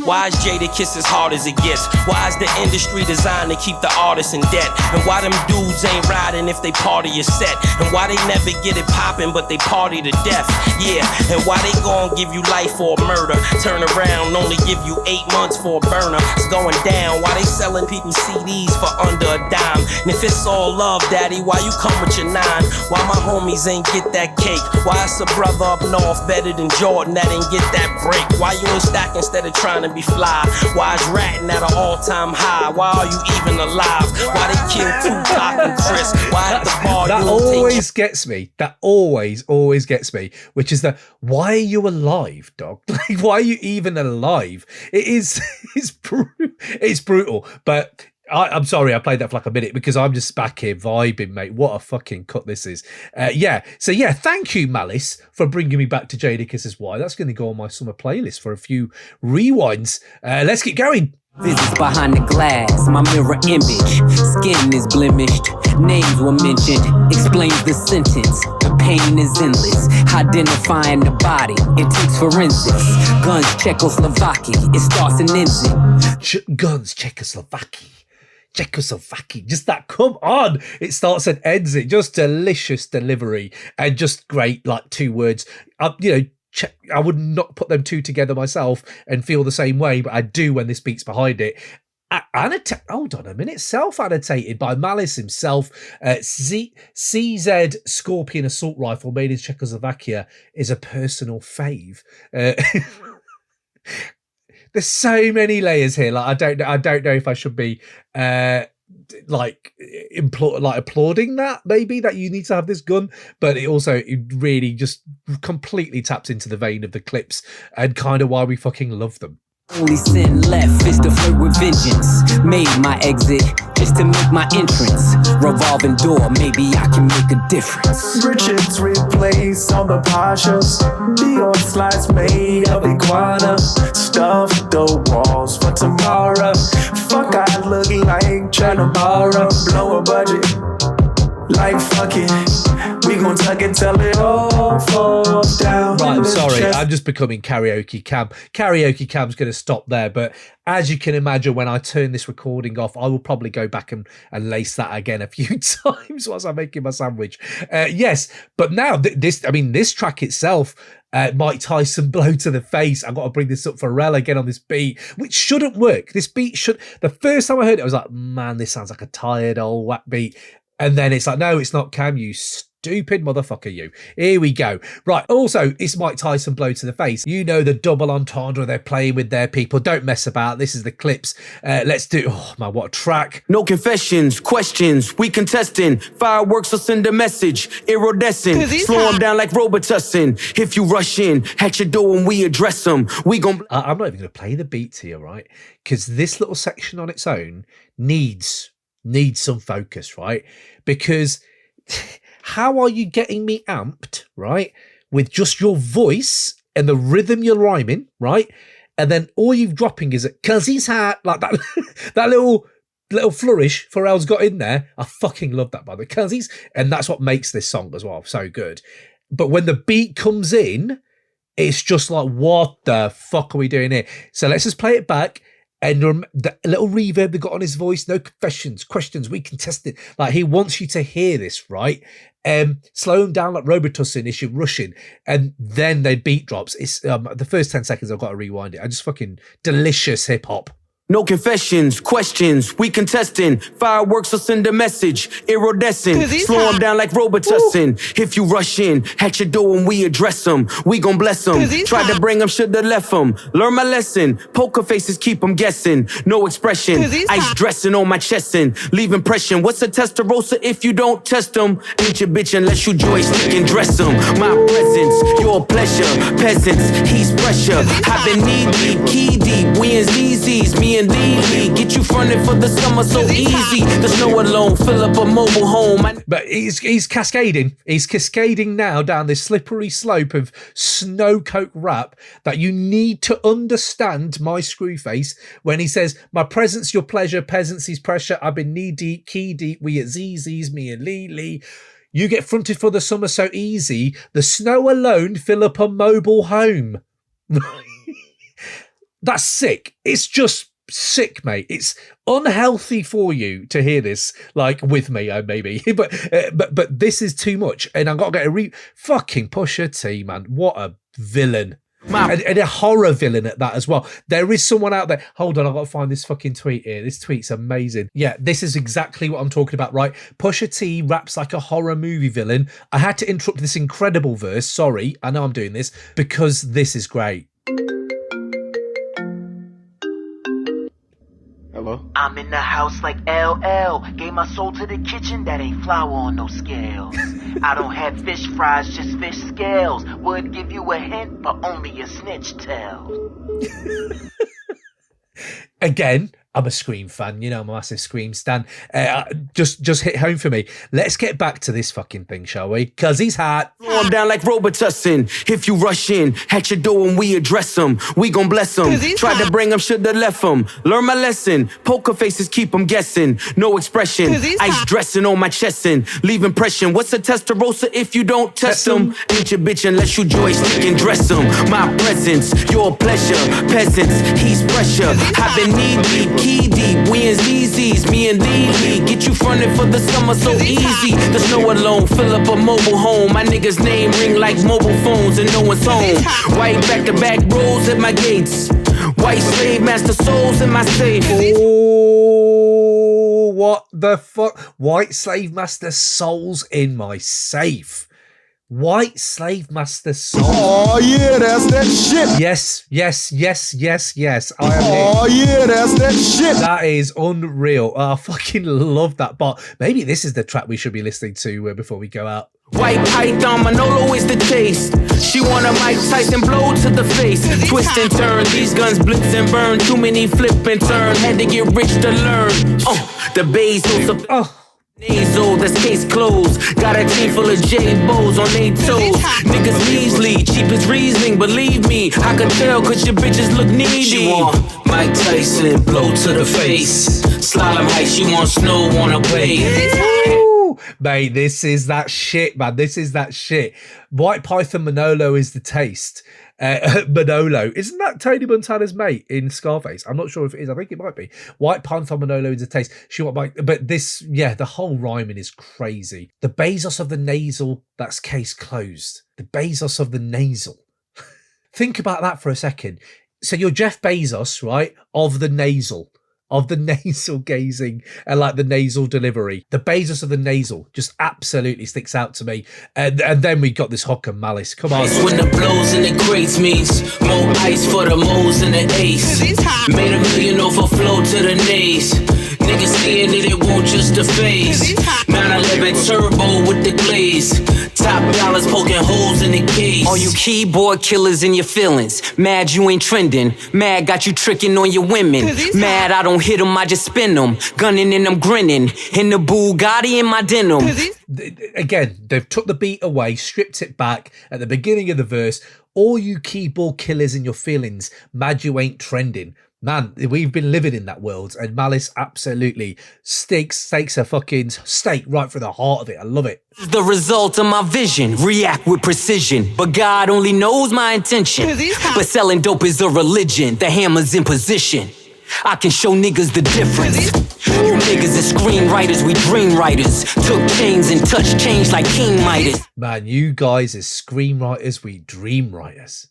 why is Jadakiss as hard as it gets? Why is the industry designed to keep the artists in debt? And why them dudes ain't riding if they party is set? And why they never get it poppin' but they party to death? Yeah, and why they gon' give you life for a murder? Turn around, only give you 8 months for a burner. It's going down. Why they selling people CDs for under a dime? And if it's all love, daddy, why you come with your 9? Why my homies ain't get that cake? Why it's a brother up north better than Jordan that ain't get that break? Why you ain't stacking instead of trying to be fly? Why is ratting at an all-time high? Why are you even alive? Why they killed Tupac and Chris? Why at the bar that you don't always gets me. That always gets me. Which is why are you alive, dog? Like, why are you even alive? It's brutal. But I'm sorry, I played that for like a minute because I'm just back here vibing, mate. What a fucking cut this is. So thank you, Malice, for bringing me back to Jadakiss's Why. That's going to go on my summer playlist for a few rewinds. Let's get going. Visits behind the glass, my mirror image. Skin is blemished, names were mentioned. Explains the sentence, the pain is endless. Identifying the body, it takes forensics. Guns, Czechoslovakia, it starts and ends it. Guns, Czechoslovakia, just that, come on, it starts and ends it. Just delicious delivery and just great, like 2 words. I would not put them two together myself and feel the same way, but I do when this beat's behind it. Hold on a minute. Self-annotated by Malice himself. CZ Scorpion assault rifle made in Czechoslovakia is a personal fave. There's so many layers here. Like I don't know if I should be applauding that, maybe, that you need to have this gun, but it really just completely taps into the vein of the Clipse and kind of why we fucking love them. Only sin left is to flirt with vengeance. Made my exit just to make my entrance. Revolving door, maybe I can make a difference. Richards replace all the Pashas. Dior slides made of iguana. Stuff the walls for tomorrow. Fuck, I look like tryna borrow. Blow a budget. Like fuck it, we gon' tuck it till it all falls down. Right, I'm sorry, I'm just becoming karaoke cam. Karaoke cam's going to stop there, but as you can imagine, when I turn this recording off, I will probably go back and lace that again a few times whilst I'm making my sandwich. Yes, but now this track itself, Mike Tyson blow to the face. I've got to bring this up for Pharrell again on this beat, which shouldn't work. This beat should. The first time I heard it, I was like, man, this sounds like a tired old whack beat. And then it's like, no, it's not, Cam, you stupid motherfucker, you. Here we go. Right, also, it's Mike Tyson blow to the face. You know the double entendre they're playing with their people. Don't mess about. This is the Clipse. Let's do, oh man, what a track. No confessions, questions, we contesting. Fireworks will send a message, iridescent. Slow them down like Robitussin. If you rush in, at your door when we address them, we gon' I'm not even going to play the beats here, right? Because this little section on its own needs some focus, right? Because how are you getting me amped, right, with just your voice and the rhythm you're rhyming, right? And then all you're dropping is cause he's hot, like that that little flourish Pharrell's got in there. I fucking love that, by the way, cause he's, and that's what makes this song as well so good. But when the beat comes in, it's just like, what the fuck are we doing here? So let's just play it back. And the little reverb they got on his voice, no confessions, questions, we contested. Like, he wants you to hear this, right? Slow him down like Robitussin, issue rushing, and then the beat drops. It's the first 10 seconds I've got to rewind it. I just fucking delicious hip hop. No confessions, questions, we contesting. Fireworks will send a message, iridescent. Slow them down like Robitussin. If you rush in, at your door when we address them, we gon' bless them. Tried to bring them, shoulda left them. Learn my lesson, poker faces keep them guessing. No expression, ice dressing on my chest and leave impression. What's a testarossa if you don't test them? Ain't your bitch unless you joystick and dress them. My presence, your pleasure. Peasants, he's pressure. I've been knee deep, key deep, we in ZZ's, me and Lee. Get you fronted for the summer so easy. The snow alone, fill up a mobile home. But he's cascading. He's cascading now down this slippery slope of snow coke rap that you need to understand my screw face when he says, my presence, your pleasure, peasants, he's pressure. I've been knee deep, key deep, we at ZZ's, me and Lee. You get fronted for the summer so easy. The snow alone fill up a mobile home. That's sick. It's just sick, mate. It's unhealthy for you to hear this, like with me, maybe. but this is too much, and I've got to get fucking Pusha T, man. What a villain. And a horror villain at that as well. There is someone out there. Hold on, I've got to find this fucking tweet here. This tweet's amazing. Yeah, this is exactly what I'm talking about, right? Pusha T raps like a horror movie villain. I had to interrupt this incredible verse. Sorry, I know I'm doing this because this is great. Hello? I'm in the house like LL. Gave my soul to the kitchen, that ain't flour on no scales. I don't have fish fries, just fish scales. Would give you a hint, but only a snitch tells. Again, I'm a Scream fan, you know, I'm a massive Scream stan. Just hit home for me. Let's get back to this fucking thing, shall we? Because he's hot. Slow them down like Robitussin. If you rush in, at your door when we address them, we gon' bless them. Tried to bring them, shoulda left them. Learn my lesson, poker faces keep them guessing. No expression, ice dressing on my chest and leave impression. What's a testarossa if you don't test them? Ain't your bitch unless you joystick and dress them. My presence, your pleasure. Peasants, he's pressure. I've been knee deep, key deep, we in ZZ's, me and Lee. Get you fronted for the summer so easy. The snow alone, fill up a mobile home. My nigga's name ring like mobile phones and no one's home. White back-to-back rolls at my gates. White slave master souls in my safe. Oh, what the fuck? White slave master souls in my safe. White slave master soul. Oh yeah, that's that shit. Yes. I am Oh yeah, that's that shit. That is unreal. I fucking love that. But maybe this is the track we should be listening to before we go out. White python, Manolo is the taste. She want a Mike Tyson blow to the face. Twist and turn, these guns blitz and burn. Too many flip and turn, had to get rich to learn. The Bezos. Nasal, that's case closed. Got a team full of J-Bows on they toes. Niggas measly, cheap as reasoning, believe me. I can tell cause your bitches look needy. She want Mike Tyson, blow to the face. Slalom height, she want snow on her base. Mate, this is that shit, man. This is that shit. White Python Manolo is the taste. Manolo, isn't that Tony Montana's mate in Scarface? I'm not sure if it is. I think it might be. White Python Manolo is the taste. She want Mike, but this, yeah, the whole rhyming is crazy. The Bezos of the nasal, that's case closed. The Bezos of the nasal. Think about that for a second. So you're Jeff Bezos, right? Of the nasal gazing and like the nasal delivery. The Bezos of the nasal just absolutely sticks out to me. And then we got this Hook and Malice. Come on. When the blows and the crates means more ice for the moles and the ace. Made $1 million off a flow to the nays. Niggas saying that it won't just a phase. 911 turbo with the glaze. Top dollars poking holes in the case. All you keyboard killers in your feelings. Mad you ain't trending. Mad got you tricking on your women. Mad I don't hit them, I just spin them. Gunning and I'm grinning. In the Bugatti in my denim. Again, they've took the beat away, stripped it back at the beginning of the verse. All you keyboard killers in your feelings. Mad you ain't trending. Man, we've been living in that world, and Malice absolutely stakes a fucking stake right through the heart of it. I love it. This is the result of my vision. React with precision, but God only knows my intention. But selling dope is a religion. The hammer's in position. I can show niggas the difference. You niggas are screenwriters, we dream writers. Took chains and touched change like King Midas. Man, you guys are screenwriters, we dream writers.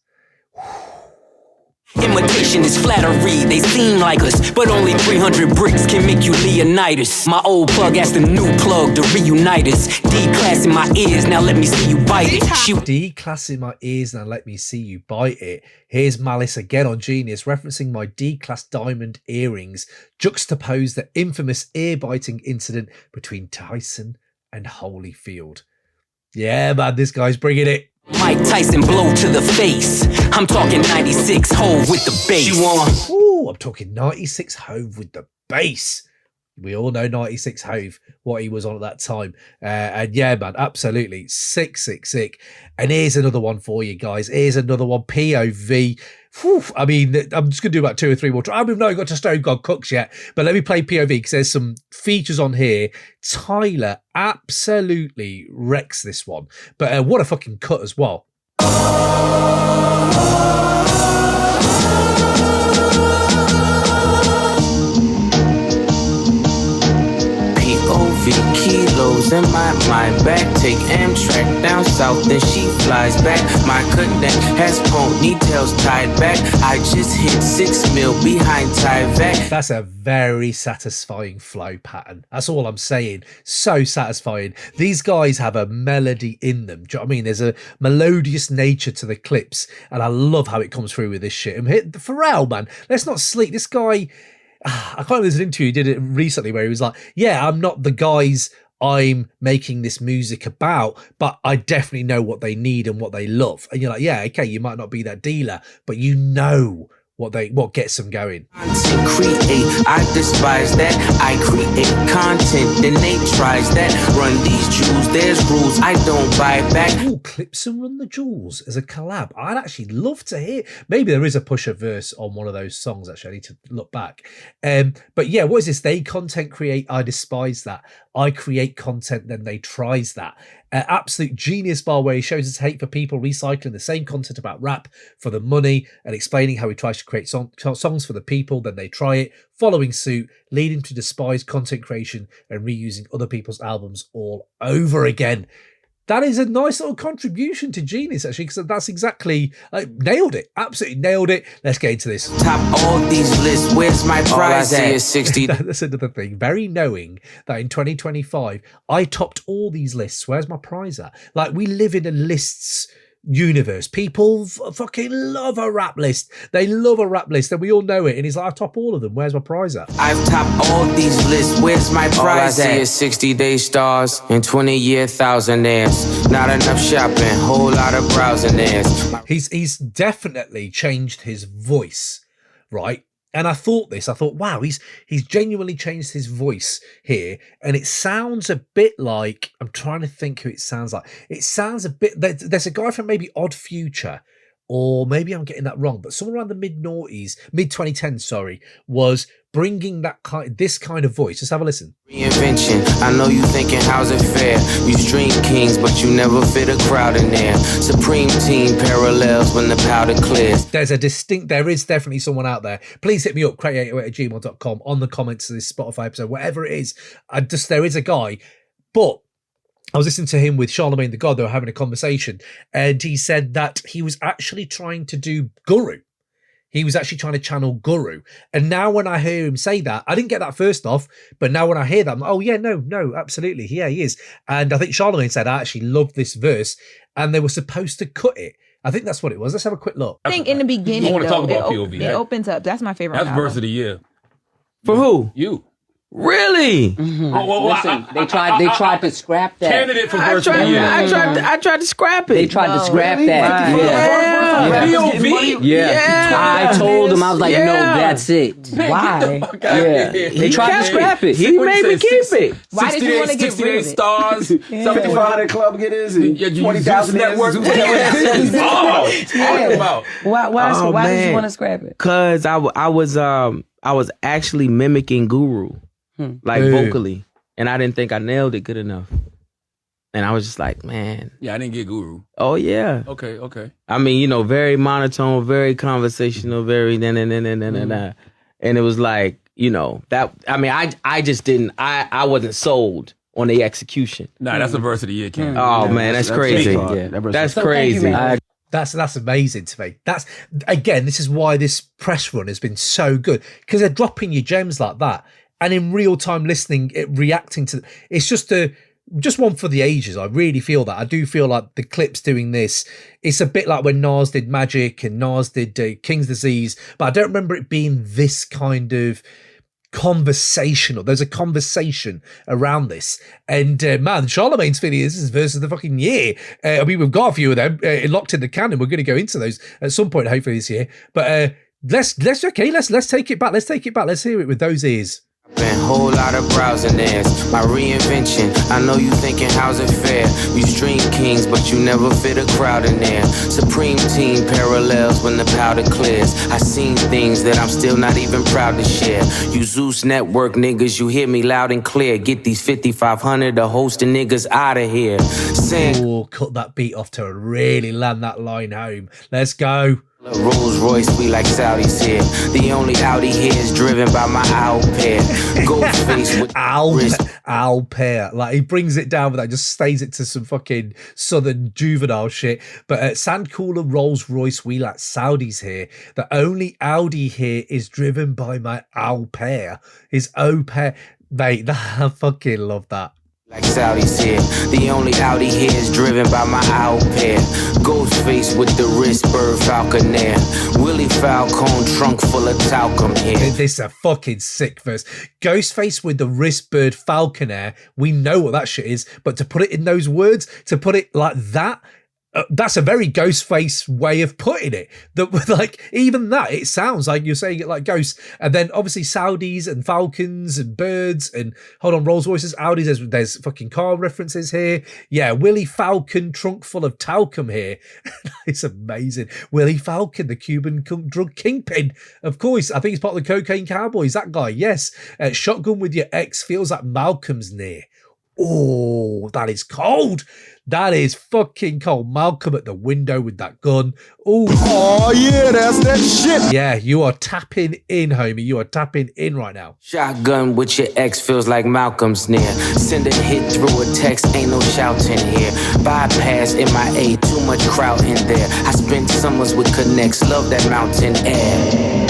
Imitation is flattery, they seem like us, but only 300 bricks can make you Leonidas. My old plug asked the new plug to reunite us. D-class in my ears, now let me see you bite it. D-class in my ears, now let me see you bite it. Here's Malice again on Genius, referencing my D-class diamond earrings, juxtapose the infamous ear-biting incident between Tyson and Holyfield. Yeah, man, this guy's bringing it. Mike Tyson blow to the face. I'm talking 96 Hove with the bass. Ooh, I'm talking 96 Hove with the bass. We all know 96 Hove, what he was on at that time. And yeah, man, absolutely. Sick. And here's another one for you guys. Here's another one, POV. Whew, I mean, I'm just going to do about 2 or 3 more. I haven't even got to Stone God Cooks yet, but let me play POV because there's some features on here. Tyler absolutely wrecks this one. But what a fucking cut as well. POV kilos in my mind back. Take Amtrak down south, then she flies back. My connect has ponytails tied back. I just hit 6 mil behind Tyvek. That's a very satisfying flow pattern. That's all I'm saying. So satisfying. These guys have a melody in them. Do you know what I mean? There's a melodious nature to the clips, and I love how it comes through with this shit. And Pharrell, man, let's not sleep. This guy, I can't remember an interview he did it recently where he was like, yeah, I'm not the guys I'm making this music about, but I definitely know what they need and what they love. And you're like, yeah, okay, you might not be that dealer, but you know what gets them going. Create, I despise that. I create content, then they tries that. Run these jewels, there's rules I don't buy back. Ooh, Clipse and Run the Jewels as a collab. I'd actually love to hear. Maybe there is a Pusha verse on one of those songs. Actually, I need to look back. But yeah, what is this? They content create. I despise that. I create content, then they tries that. Absolute genius bar where he shows his hate for people recycling the same content about rap for the money and explaining how he tries to create songs for the people, then they try it, following suit, leading to despise content creation and reusing other people's albums all over again. That is a nice little contribution to Genius, actually, because that's exactly, nailed it. Absolutely nailed it. Let's get into this. Top all these lists, where's my prize at? 60. That's another thing. Very knowing that in 2025, I topped all these lists. Where's my prize at? Like, we live in a lists universe. People fucking love a rap list. They love a rap list, and we all know it. And he's like, I top all of them. Where's my prize at? I've topped all these lists. Where's my prize at? All I see is 60-day stars and 20-year thousandaires. Not enough shopping, whole lot of browsing there. He's definitely changed his voice, right? And I thought, wow, he's genuinely changed his voice here. And it sounds a bit like, I'm trying to think who it sounds like. It sounds a bit, there's a guy from maybe Odd Future, or maybe I'm getting that wrong, but someone around the mid-2010s, sorry, was bringing this kind of voice. Just have a listen. Reinvention. I know you thinking, how's it fair? You stream kings, but you never fit a crowd in there. Supreme team parallels when the powder clears. There is definitely someone out there. Please hit me up, crate808@gmail.com, on the comments of this Spotify episode, whatever it is. There is a guy, but I was listening to him with Charlemagne the God. They were having a conversation, and he said that he was actually trying to do Guru. He was actually trying to channel Guru. And now when I hear him say that, I didn't get that first off, but now when I hear that, I'm like, oh yeah, no, absolutely. Yeah, he is. And I think Charlemagne said, I actually love this verse, and they were supposed to cut it. I think that's what it was. Let's have a quick look. I think in the beginning, you want to talk about POV. It opens up. That's my favorite. That's verse of the year. For who? You. Really? Mm-hmm. Listen, they tried to scrap that. Candidate for verse of the year. I tried to scrap it. They tried to scrap that. POV. Yeah. I told him, I was like, no, that's it. Why? Yeah. They tried to scrap it. He made me keep it. Why did you want to get rid of it? 68 stars. 5500 Club get his. 20,000 network. Why did you want to scrap it? Cause I was actually mimicking Guru. Like vocally, and I didn't think I nailed it good enough, and I was just like, man, yeah, I didn't get Guru. Oh yeah, okay. I mean, very monotone, very conversational, very and it was like, that. I mean, I just didn't. I wasn't sold on the execution. Nah, that's a verse of the year, Ken. Oh man, that's crazy. Yeah, that's crazy. That's amazing to me. That's, again, this is why this press run has been so good, because they're dropping you gems like that, and in real time listening, reacting to. It's just one for the ages. I really feel that. I do feel like the Clipse doing this. It's a bit like when Nas did Magic and Nas did King's Disease, but I don't remember it being this kind of conversational. There's a conversation around this, and man, Charlemagne's feeling this is versus the fucking year. I mean, we've got a few of them locked in the can, and we're going to go into those at some point, hopefully this year. But let's take it back. Let's hear it with those ears. Been whole lot of browsing ads, my reinvention. I know you thinking how's it fair? You stream kings, but you never fit a crowd in there. Supreme team parallels when the powder clears. I seen things that I'm still not even proud to share. You Zeus Network niggas, you hear me loud and clear. Get these 5,500 to hosting niggas out of here. Oh, cut that beat off to really land that line home. Let's go. Rolls Royce, we like Saudis here. The only Audi here is driven by my owl pair. Ghostface with owl pair. Like, he brings it down with that, just stays it to some fucking southern juvenile shit. But Sandcooler Rolls Royce, we like Saudis here. The only Audi here is driven by my owl pair. His au pair. Mate, I fucking love that. Like Saudis here. The only Audi here is driven by my owl pair. Ghostface with the wrist bird falconer. Willie Falcone trunk full of talcum here. This is a fucking sick verse. Ghostface with the wrist bird falconer. We know what that shit is, but to put it in those words, to put it like that, that's a very Ghostface way of putting it. That, like, even that, it sounds like you're saying it like Ghost. And then obviously Saudis and Falcons and birds and Rolls Royces, Audis. There's fucking car references here. Yeah, Willie Falcon trunk full of talcum here. It's amazing. Willie Falcon, the Cuban drug kingpin. Of course, I think he's part of the Cocaine Cowboys. That guy, yes. Shotgun with your ex feels like Malcolm's near. Oh, that is cold. That is fucking cold. Malcolm at the window with that gun. Oh, yeah, that's that shit. Yeah, you are tapping in, homie. You are tapping in right now. Shotgun with your ex feels like Malcolm's near. Send a hit through a text, ain't no shouting here. Bypass MIA, too much crowd in there. I spent summers with connects, love that mountain air.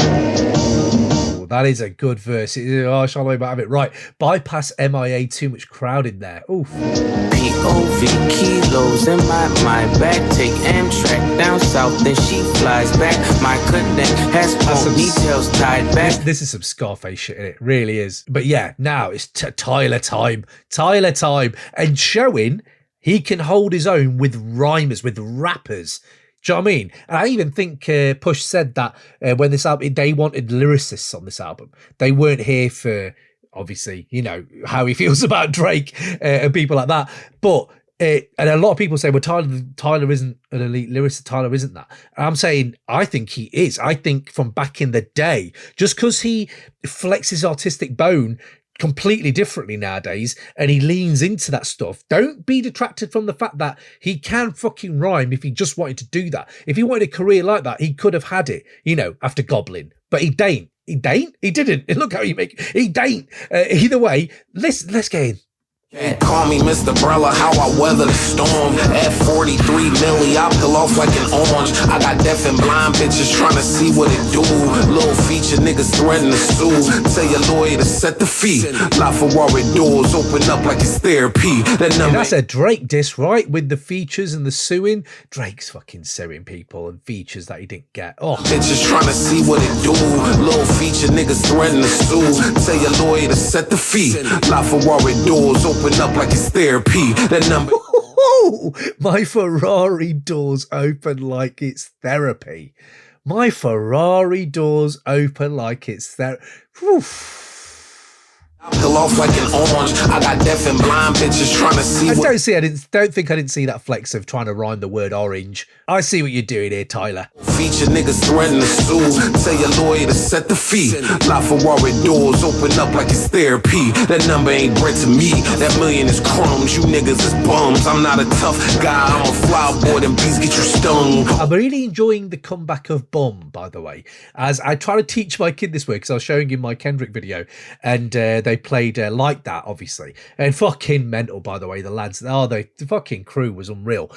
That is a good verse. Charlemagne might have it right. Bypass MIA, too much crowd in there. Oof. POV kilos in my mind back. Take Amtrak down south, then she flies back. My connect has ponytails tied back. This is some Scarface shit in it. Really is. But yeah, now it's Tyler time. Tyler time. And showing he can hold his own with rhymers, with rappers. Do you know what I mean? And I even think Push said that when this album, they wanted lyricists on this album. They weren't here for, obviously, you know, how he feels about Drake and people like that. But, and a lot of people say, well, Tyler isn't an elite lyricist. Tyler isn't that. And I'm saying, I think he is. I think from back in the day, just because he flexes artistic bone completely differently nowadays and he leans into that stuff, don't be detracted from the fact that he can fucking rhyme if he just wanted to do that. If he wanted a career like that, he could have had it, you know, after Goblin, but he didn't. He didn't. Look how you make it. He didn't. Either way, let's get in. Call me Mr. Brella, how I weather the storm. At 43 milli, I peel off like an orange. I got deaf and blind bitches trying to see what it do. Little feature niggas threatening to sue. Tell your lawyer to set the fee. LaFerrari doors open up like it's therapy. That's a Drake diss, right? With the features and the suing. Drake's fucking suing people and features that he didn't get. Oh, bitches trying to see what it do. Little feature niggas threatening to sue. Tell your lawyer to set the fee. LaFerrari doors open up like it's therapy. That number. My Ferrari doors open like it's therapy. My Ferrari doors open like it's therapy. I peel off like an orange. I got deaf and blind bitches trying to see. I don't think I didn't see that flex of trying to rhyme the word orange. I see what you're doing here, Tyler. Feature niggas threatening to sue. Tell your lawyer to set the fee. LaFerrari doors open up like it's therapy. That number ain't bread to me. That million is crumbs. You niggas is bums. I'm not a tough guy. I'm a flower boy. Them bees get you stung. I'm really enjoying the comeback of Bum, by the way. As I try to teach my kid this word, because I was showing him my Kendrick video, and they played Like That, obviously. And fucking mental, by the way, the lads. The fucking crew was unreal.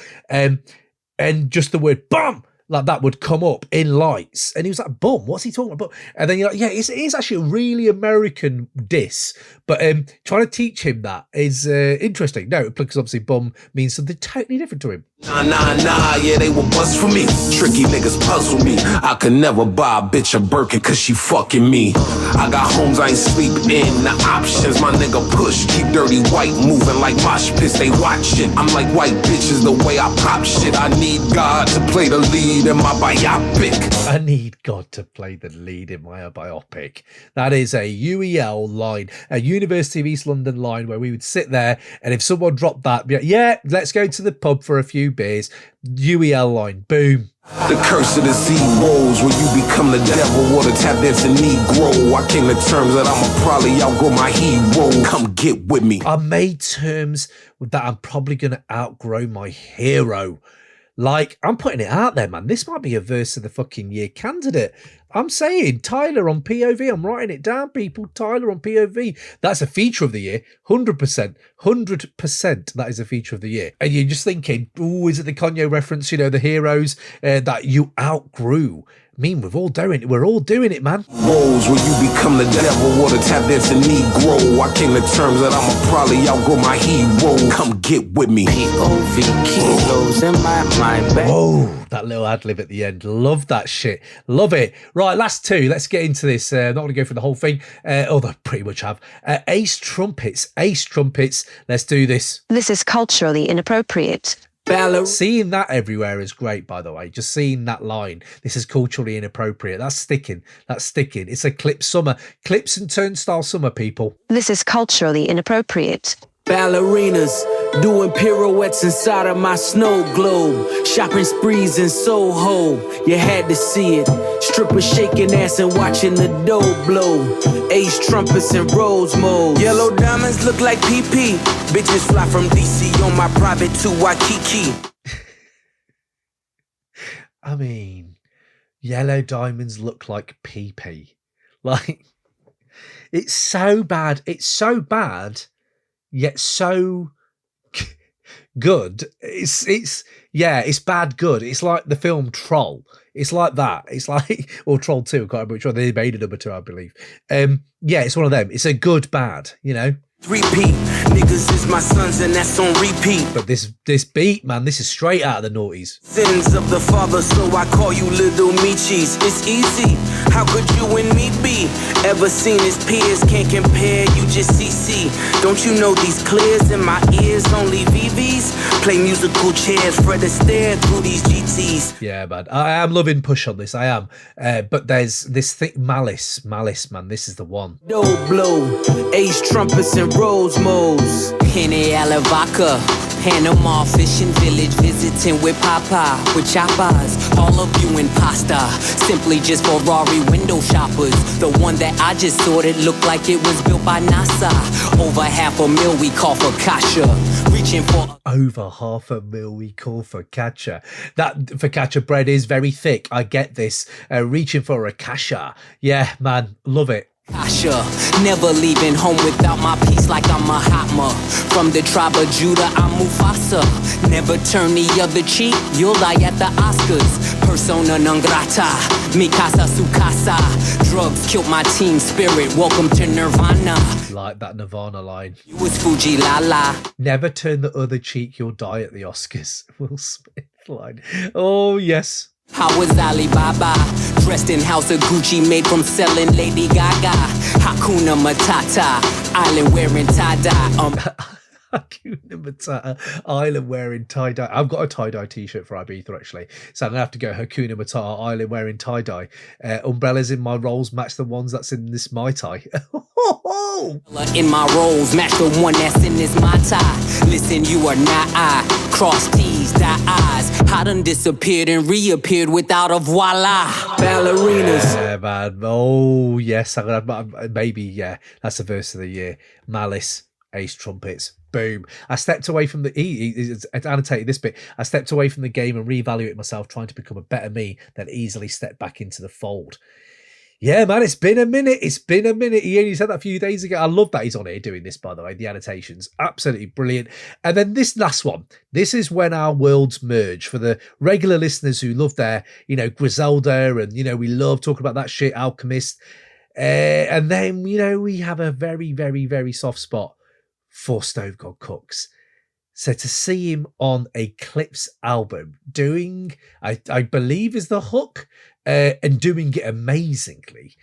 and just the word bum like that would come up in lights, and he was like, bum, what's he talking about? And then you're like, yeah, it is actually a really American diss, but trying to teach him that is interesting. No, because obviously bum means something totally different to him. Nah, yeah, they were bust for me. Tricky niggas puzzle me. I could never buy a bitch a Birkin cause she fucking me. I got homes I ain't sleep in. The options, my nigga push. Keep dirty white moving like mosh pits, they watching. I'm like white bitches the way I pop shit. I need God to play the lead in my biopic. I need God to play the lead in my biopic. That is a UEL line, a University of East London line, where we would sit there, and if someone dropped that, be like, yeah, let's go to the pub for a few beers. UEL line, boom. The curse of the zeros, where you become the devil or the tap dancing Negro. I came to terms that I'ma probably outgrow my hero. Come get with me. I made terms with that I'm probably going to outgrow my hero. Like, I'm putting it out there, man. This might be a verse of the fucking year candidate. I'm saying Tyler on POV. I'm writing it down, people. Tyler on POV. That's a feature of the year. 100%. 100% that is a feature of the year. And you're just thinking, oh, is it the Kanye reference, you know, the heroes that you outgrew? I mean, we're all doing it, man. Roles where you become the devil or the tap dancing Negro. I came to terms that I'ma probably outgrow my hero. Come get with me. POV kilos in my mind. Oh, that little ad lib at the end. Love that shit. Love it. Right, last two. Let's get into this. Not going to go through the whole thing, although I pretty much have. Ace trumpets. Let's do this. This is culturally inappropriate. Seeing that everywhere is great, by the way. Just seeing that line. This is culturally inappropriate. That's sticking. It's a Clipse summer. Clipse and Turnstile summer, people. This is culturally inappropriate. Ballerinas doing pirouettes inside of my snow globe. Shopping sprees in Soho, you had to see it. Strippers shaking ass and watching the dough blow. Ace trumpets and rose mode. Yellow diamonds look like PP. Bitches fly from DC on my private to Waikiki. I mean, yellow diamonds look like PP. Like, it's so bad. It's so bad. Yet so good. It's bad good. It's like the film Troll. It's like that. It's like, or Troll 2, I can't remember which one. They made a number 2, I believe. Yeah, it's one of them. It's a good bad, you know. Repeat, niggas is my sons and that's on repeat. But this beat, man, this is straight out of the noughties. Sins of the father, so I call you little Michis. It's easy, how could you and me be? Ever seen his peers, can't compare, you just CC. Don't you know these clears in my ears, only VVs? Play musical chairs, Fred Astaire through these GTs. Yeah, man, I am loving Push on this, I am. But there's this thing, Malice, man, this is the one. Dough blow, Ace trumpets and rose modes. Henny Alavaca, Panama fishing village, visiting with Papa, with choppas. All of you in pasta, simply just Ferrari window shoppers. The one that I just sorted looked like it was built by NASA. Over $500,000 we call for Kasha. Reaching for over $500,000 we call for Katcha. That focaccia bread is very thick. I get this. Reaching for a kasha. Yeah, man, love it. Kasha, never leaving home without my piece like I'm a Hatma. From the tribe of Judah, I'm Mufasa. Never turn the other cheek, you'll die at the Oscars. Persona non grata, mi casa su casa. Drugs killed my team spirit, welcome to Nirvana. Like that Nirvana line. You was Fuji Lala. Never turn the other cheek, you'll die at the Oscars. Will Smith line. Oh, yes. I was Alibaba, dressed in House of Gucci, made from selling Lady Gaga. Hakuna Matata, island wearing tie-dye. Hakuna Matata, island wearing tie-dye. I've got a tie-dye t-shirt for Ibiza, actually. So I'm going to have to go Hakuna Matata, island wearing tie-dye. Umbrellas in my rolls match the ones that's in this Mai Tai. In my rolls, match the one that's in this Mai Tai. Listen, you are not I. Cross T's, dot I's. I done disappeared and reappeared without a voila. Ballerinas. Yeah, man. Oh, yes. Maybe, yeah. That's the verse of the year. Malice, Ace trumpets. Boom. I stepped away from I annotated this bit. I stepped away from the game and reevaluated myself, trying to become a better me, then easily stepped back into the fold. Yeah, man, it's been a minute. It's been a minute. He only said that a few days ago. I love that he's on here doing this, by the way, the annotations. Absolutely brilliant. And then this last one. This is when our worlds merge. For the regular listeners who love their, Griselda and, we love talking about that shit, Alchemist. And then, we have a very, very, very soft spot for Stove God Cooks. So to see him on a Clipse album doing, I believe is the hook, and doing it amazingly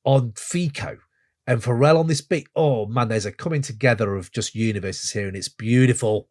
on Fico and Pharrell on this beat. Oh man, there's a coming together of just universes here, and it's beautiful.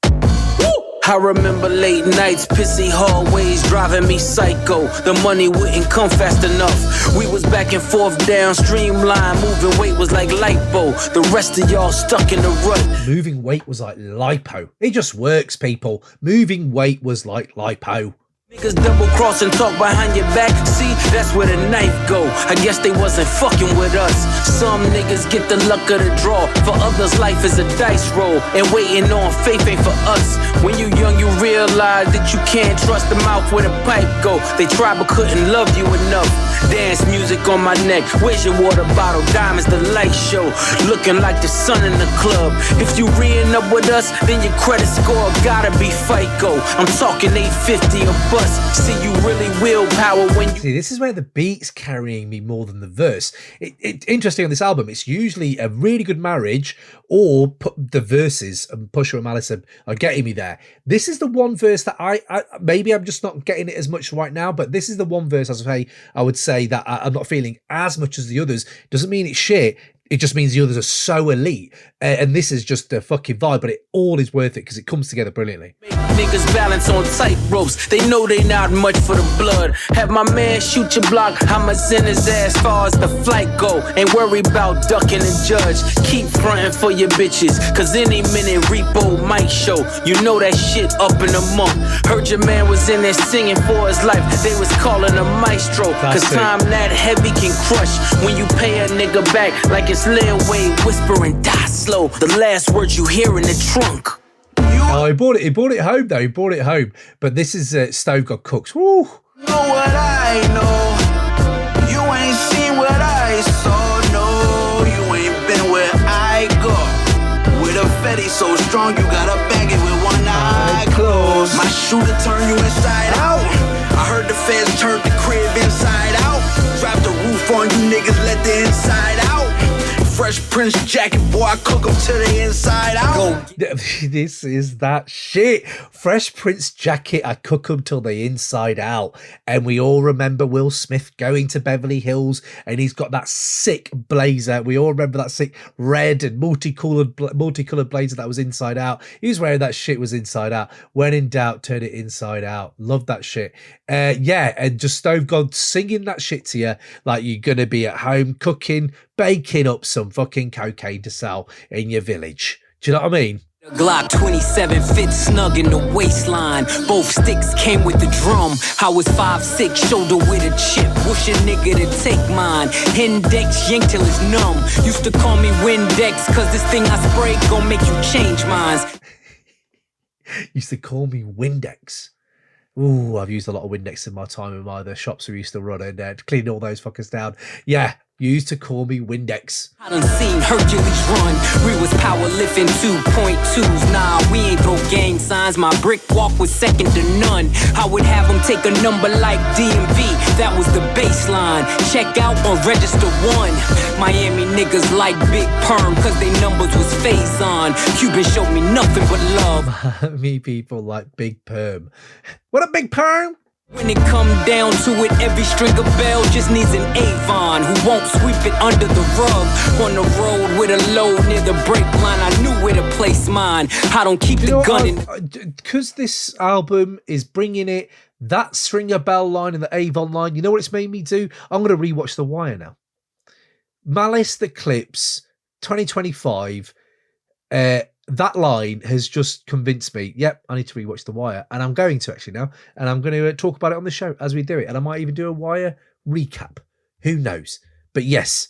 I remember late nights, pissy hallways driving me psycho. The money wouldn't come fast enough. We was back and forth down streamline. Moving weight was like lipo. The rest of y'all stuck in the rut. Moving weight was like lipo. It just works, people. Moving weight was like lipo. Niggas double cross and talk behind your back. See, that's where the knife go. I guess they wasn't fucking with us. Some niggas get the luck of the draw. For others, life is a dice roll. And waiting on faith ain't for us. When you young, you realize that you can't trust the mouth where the pipe go. They tried but couldn't love you enough. Dance music on my neck. Where's your water bottle? Diamonds, the light show. Looking like the sun in the club. If you re-ing up with us, then your credit score gotta be FICO. I'm talking 850 a bus. See, you really willpower when you... See, this is where the beat's carrying me more than the verse. Interesting on this album, it's usually a really good marriage or the verses and Pusha and Malice are getting me there. This is the one verse that I maybe I'm just not getting it as much right now, but this is the one verse I would say that I'm not feeling as much as the others. Doesn't mean it's shit. It just means the others are so elite. And this is just a fucking vibe, but it all is worth it because it comes together brilliantly. Niggas balance on tight ropes. They know they not much for the blood. Have my man shoot your block. I'ma send his ass far as the flight go. Ain't worry about ducking the judge. Keep fronting for your bitches. Cause any minute repo might show. You know that shit up in a month. Heard your man was in there singing for his life. They was calling a maestro. Cause time that heavy can crush. When you pay a nigga back like it's Lil Wayne whispering die slow. The last words you hear in the trunk. Oh, he brought it home though. He brought it home. But this is Stove God Cooks. Woo. Know what I know. You ain't seen what I saw. No, you ain't been where I go. With a fetty so strong, you gotta bag it with one eye closed. My shooter turn you inside out. I heard the feds turned the crib inside out. Drop the roof on you niggas, let the inside out. Fresh Prince jacket, boy, I cook them to the inside out. This is that shit. Fresh Prince jacket, I cook them till the inside out. And we all remember Will Smith going to Beverly Hills and he's got that sick blazer. We all remember that sick red and multicolored blazer that was inside out. He was wearing that shit was inside out. When in doubt, turn it inside out. Love that shit. Yeah, and just Stove God singing that shit to you like you're going to be at home cooking, baking up some fucking cocaine to sell in your village. Do you know what I mean? Glock 27 fit snug in the waistline. Both sticks came with the drum. I was 5'6", shoulder with a chip. Wish a nigga to take mine. Index yank till it's numb. Used to call me Windex, cause this thing I spray gon' make you change minds. Used to call me Windex. Ooh, I've used a lot of Windex in my time in the shops we used to run and clean all those fuckers down. Yeah, you used to call me Windex. I done seen Hercules run. We was powerlifting 2.2s. Nah, we ain't throw gang signs. My brick walk was second to none. I would have them take a number like DMV. That was the baseline. Check out or register 1. Miami niggas like Big Perm cause they numbers was phase on. Cuban showed me nothing but love. Miami people like Big Perm. What a Big Perm! When it come down to it, every string of bell just needs an Avon who won't sweep it under the rug. On the road with a load near the brake line, I knew where to place mine. I don't keep the gun in. Because this album is bringing it, that stringer bell line and the Avon line, you know what it's made me do? I'm going to rewatch The Wire now. Malice, the Clipse, 2025, that line has just convinced me, yep, I need to rewatch The Wire. And I'm going to actually now. And I'm going to talk about it on the show as we do it. And I might even do a Wire recap. Who knows? But yes,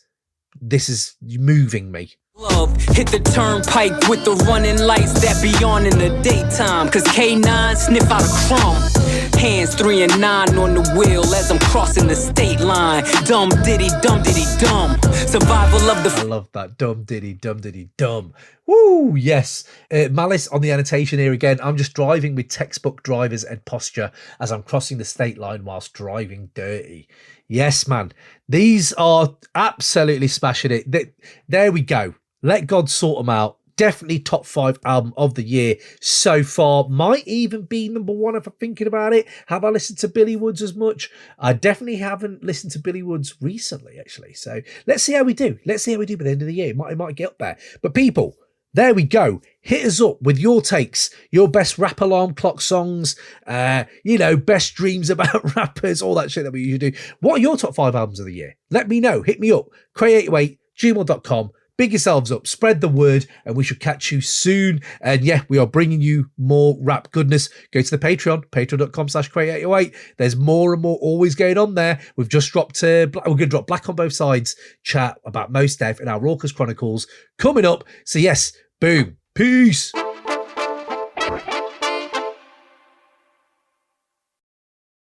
this is moving me. Love, hit the turnpike with the running lights that be on in the daytime. Cause K9 sniff out a crumb. Hands 3 and 9 on the wheel as I'm crossing the state line. Dumb diddy dum. Survival of the... I love that. Dumb diddy dum. Woo, yes. Malice on the annotation here again. I'm just driving with textbook driver's ed posture as I'm crossing the state line whilst driving dirty. Yes, man. These are absolutely smashing it. There we go. Let God sort them out. Definitely top 5 album of the year so far. Might even be number 1 if I'm thinking about it. Have I listened to Billy Woods as much? I definitely haven't listened to Billy Woods recently, actually. So let's see how we do. Let's see how we do by the end of the year. It might get up there. But people, there we go. Hit us up with your takes, your best rap alarm clock songs, best dreams about rappers, all that shit that we usually do. What are your top 5 albums of the year? Let me know. Hit me up. Cray808gmail.com. Big yourselves up, spread the word, and we should catch you soon. And yeah, we are bringing you more rap goodness. Go to the Patreon, patreon.com/Cray808. There's more and more always going on there. We've just dropped, we're going to drop Black on Both Sides chat about Mos Def and our Rawkus Chronicles coming up. So yes, boom, peace.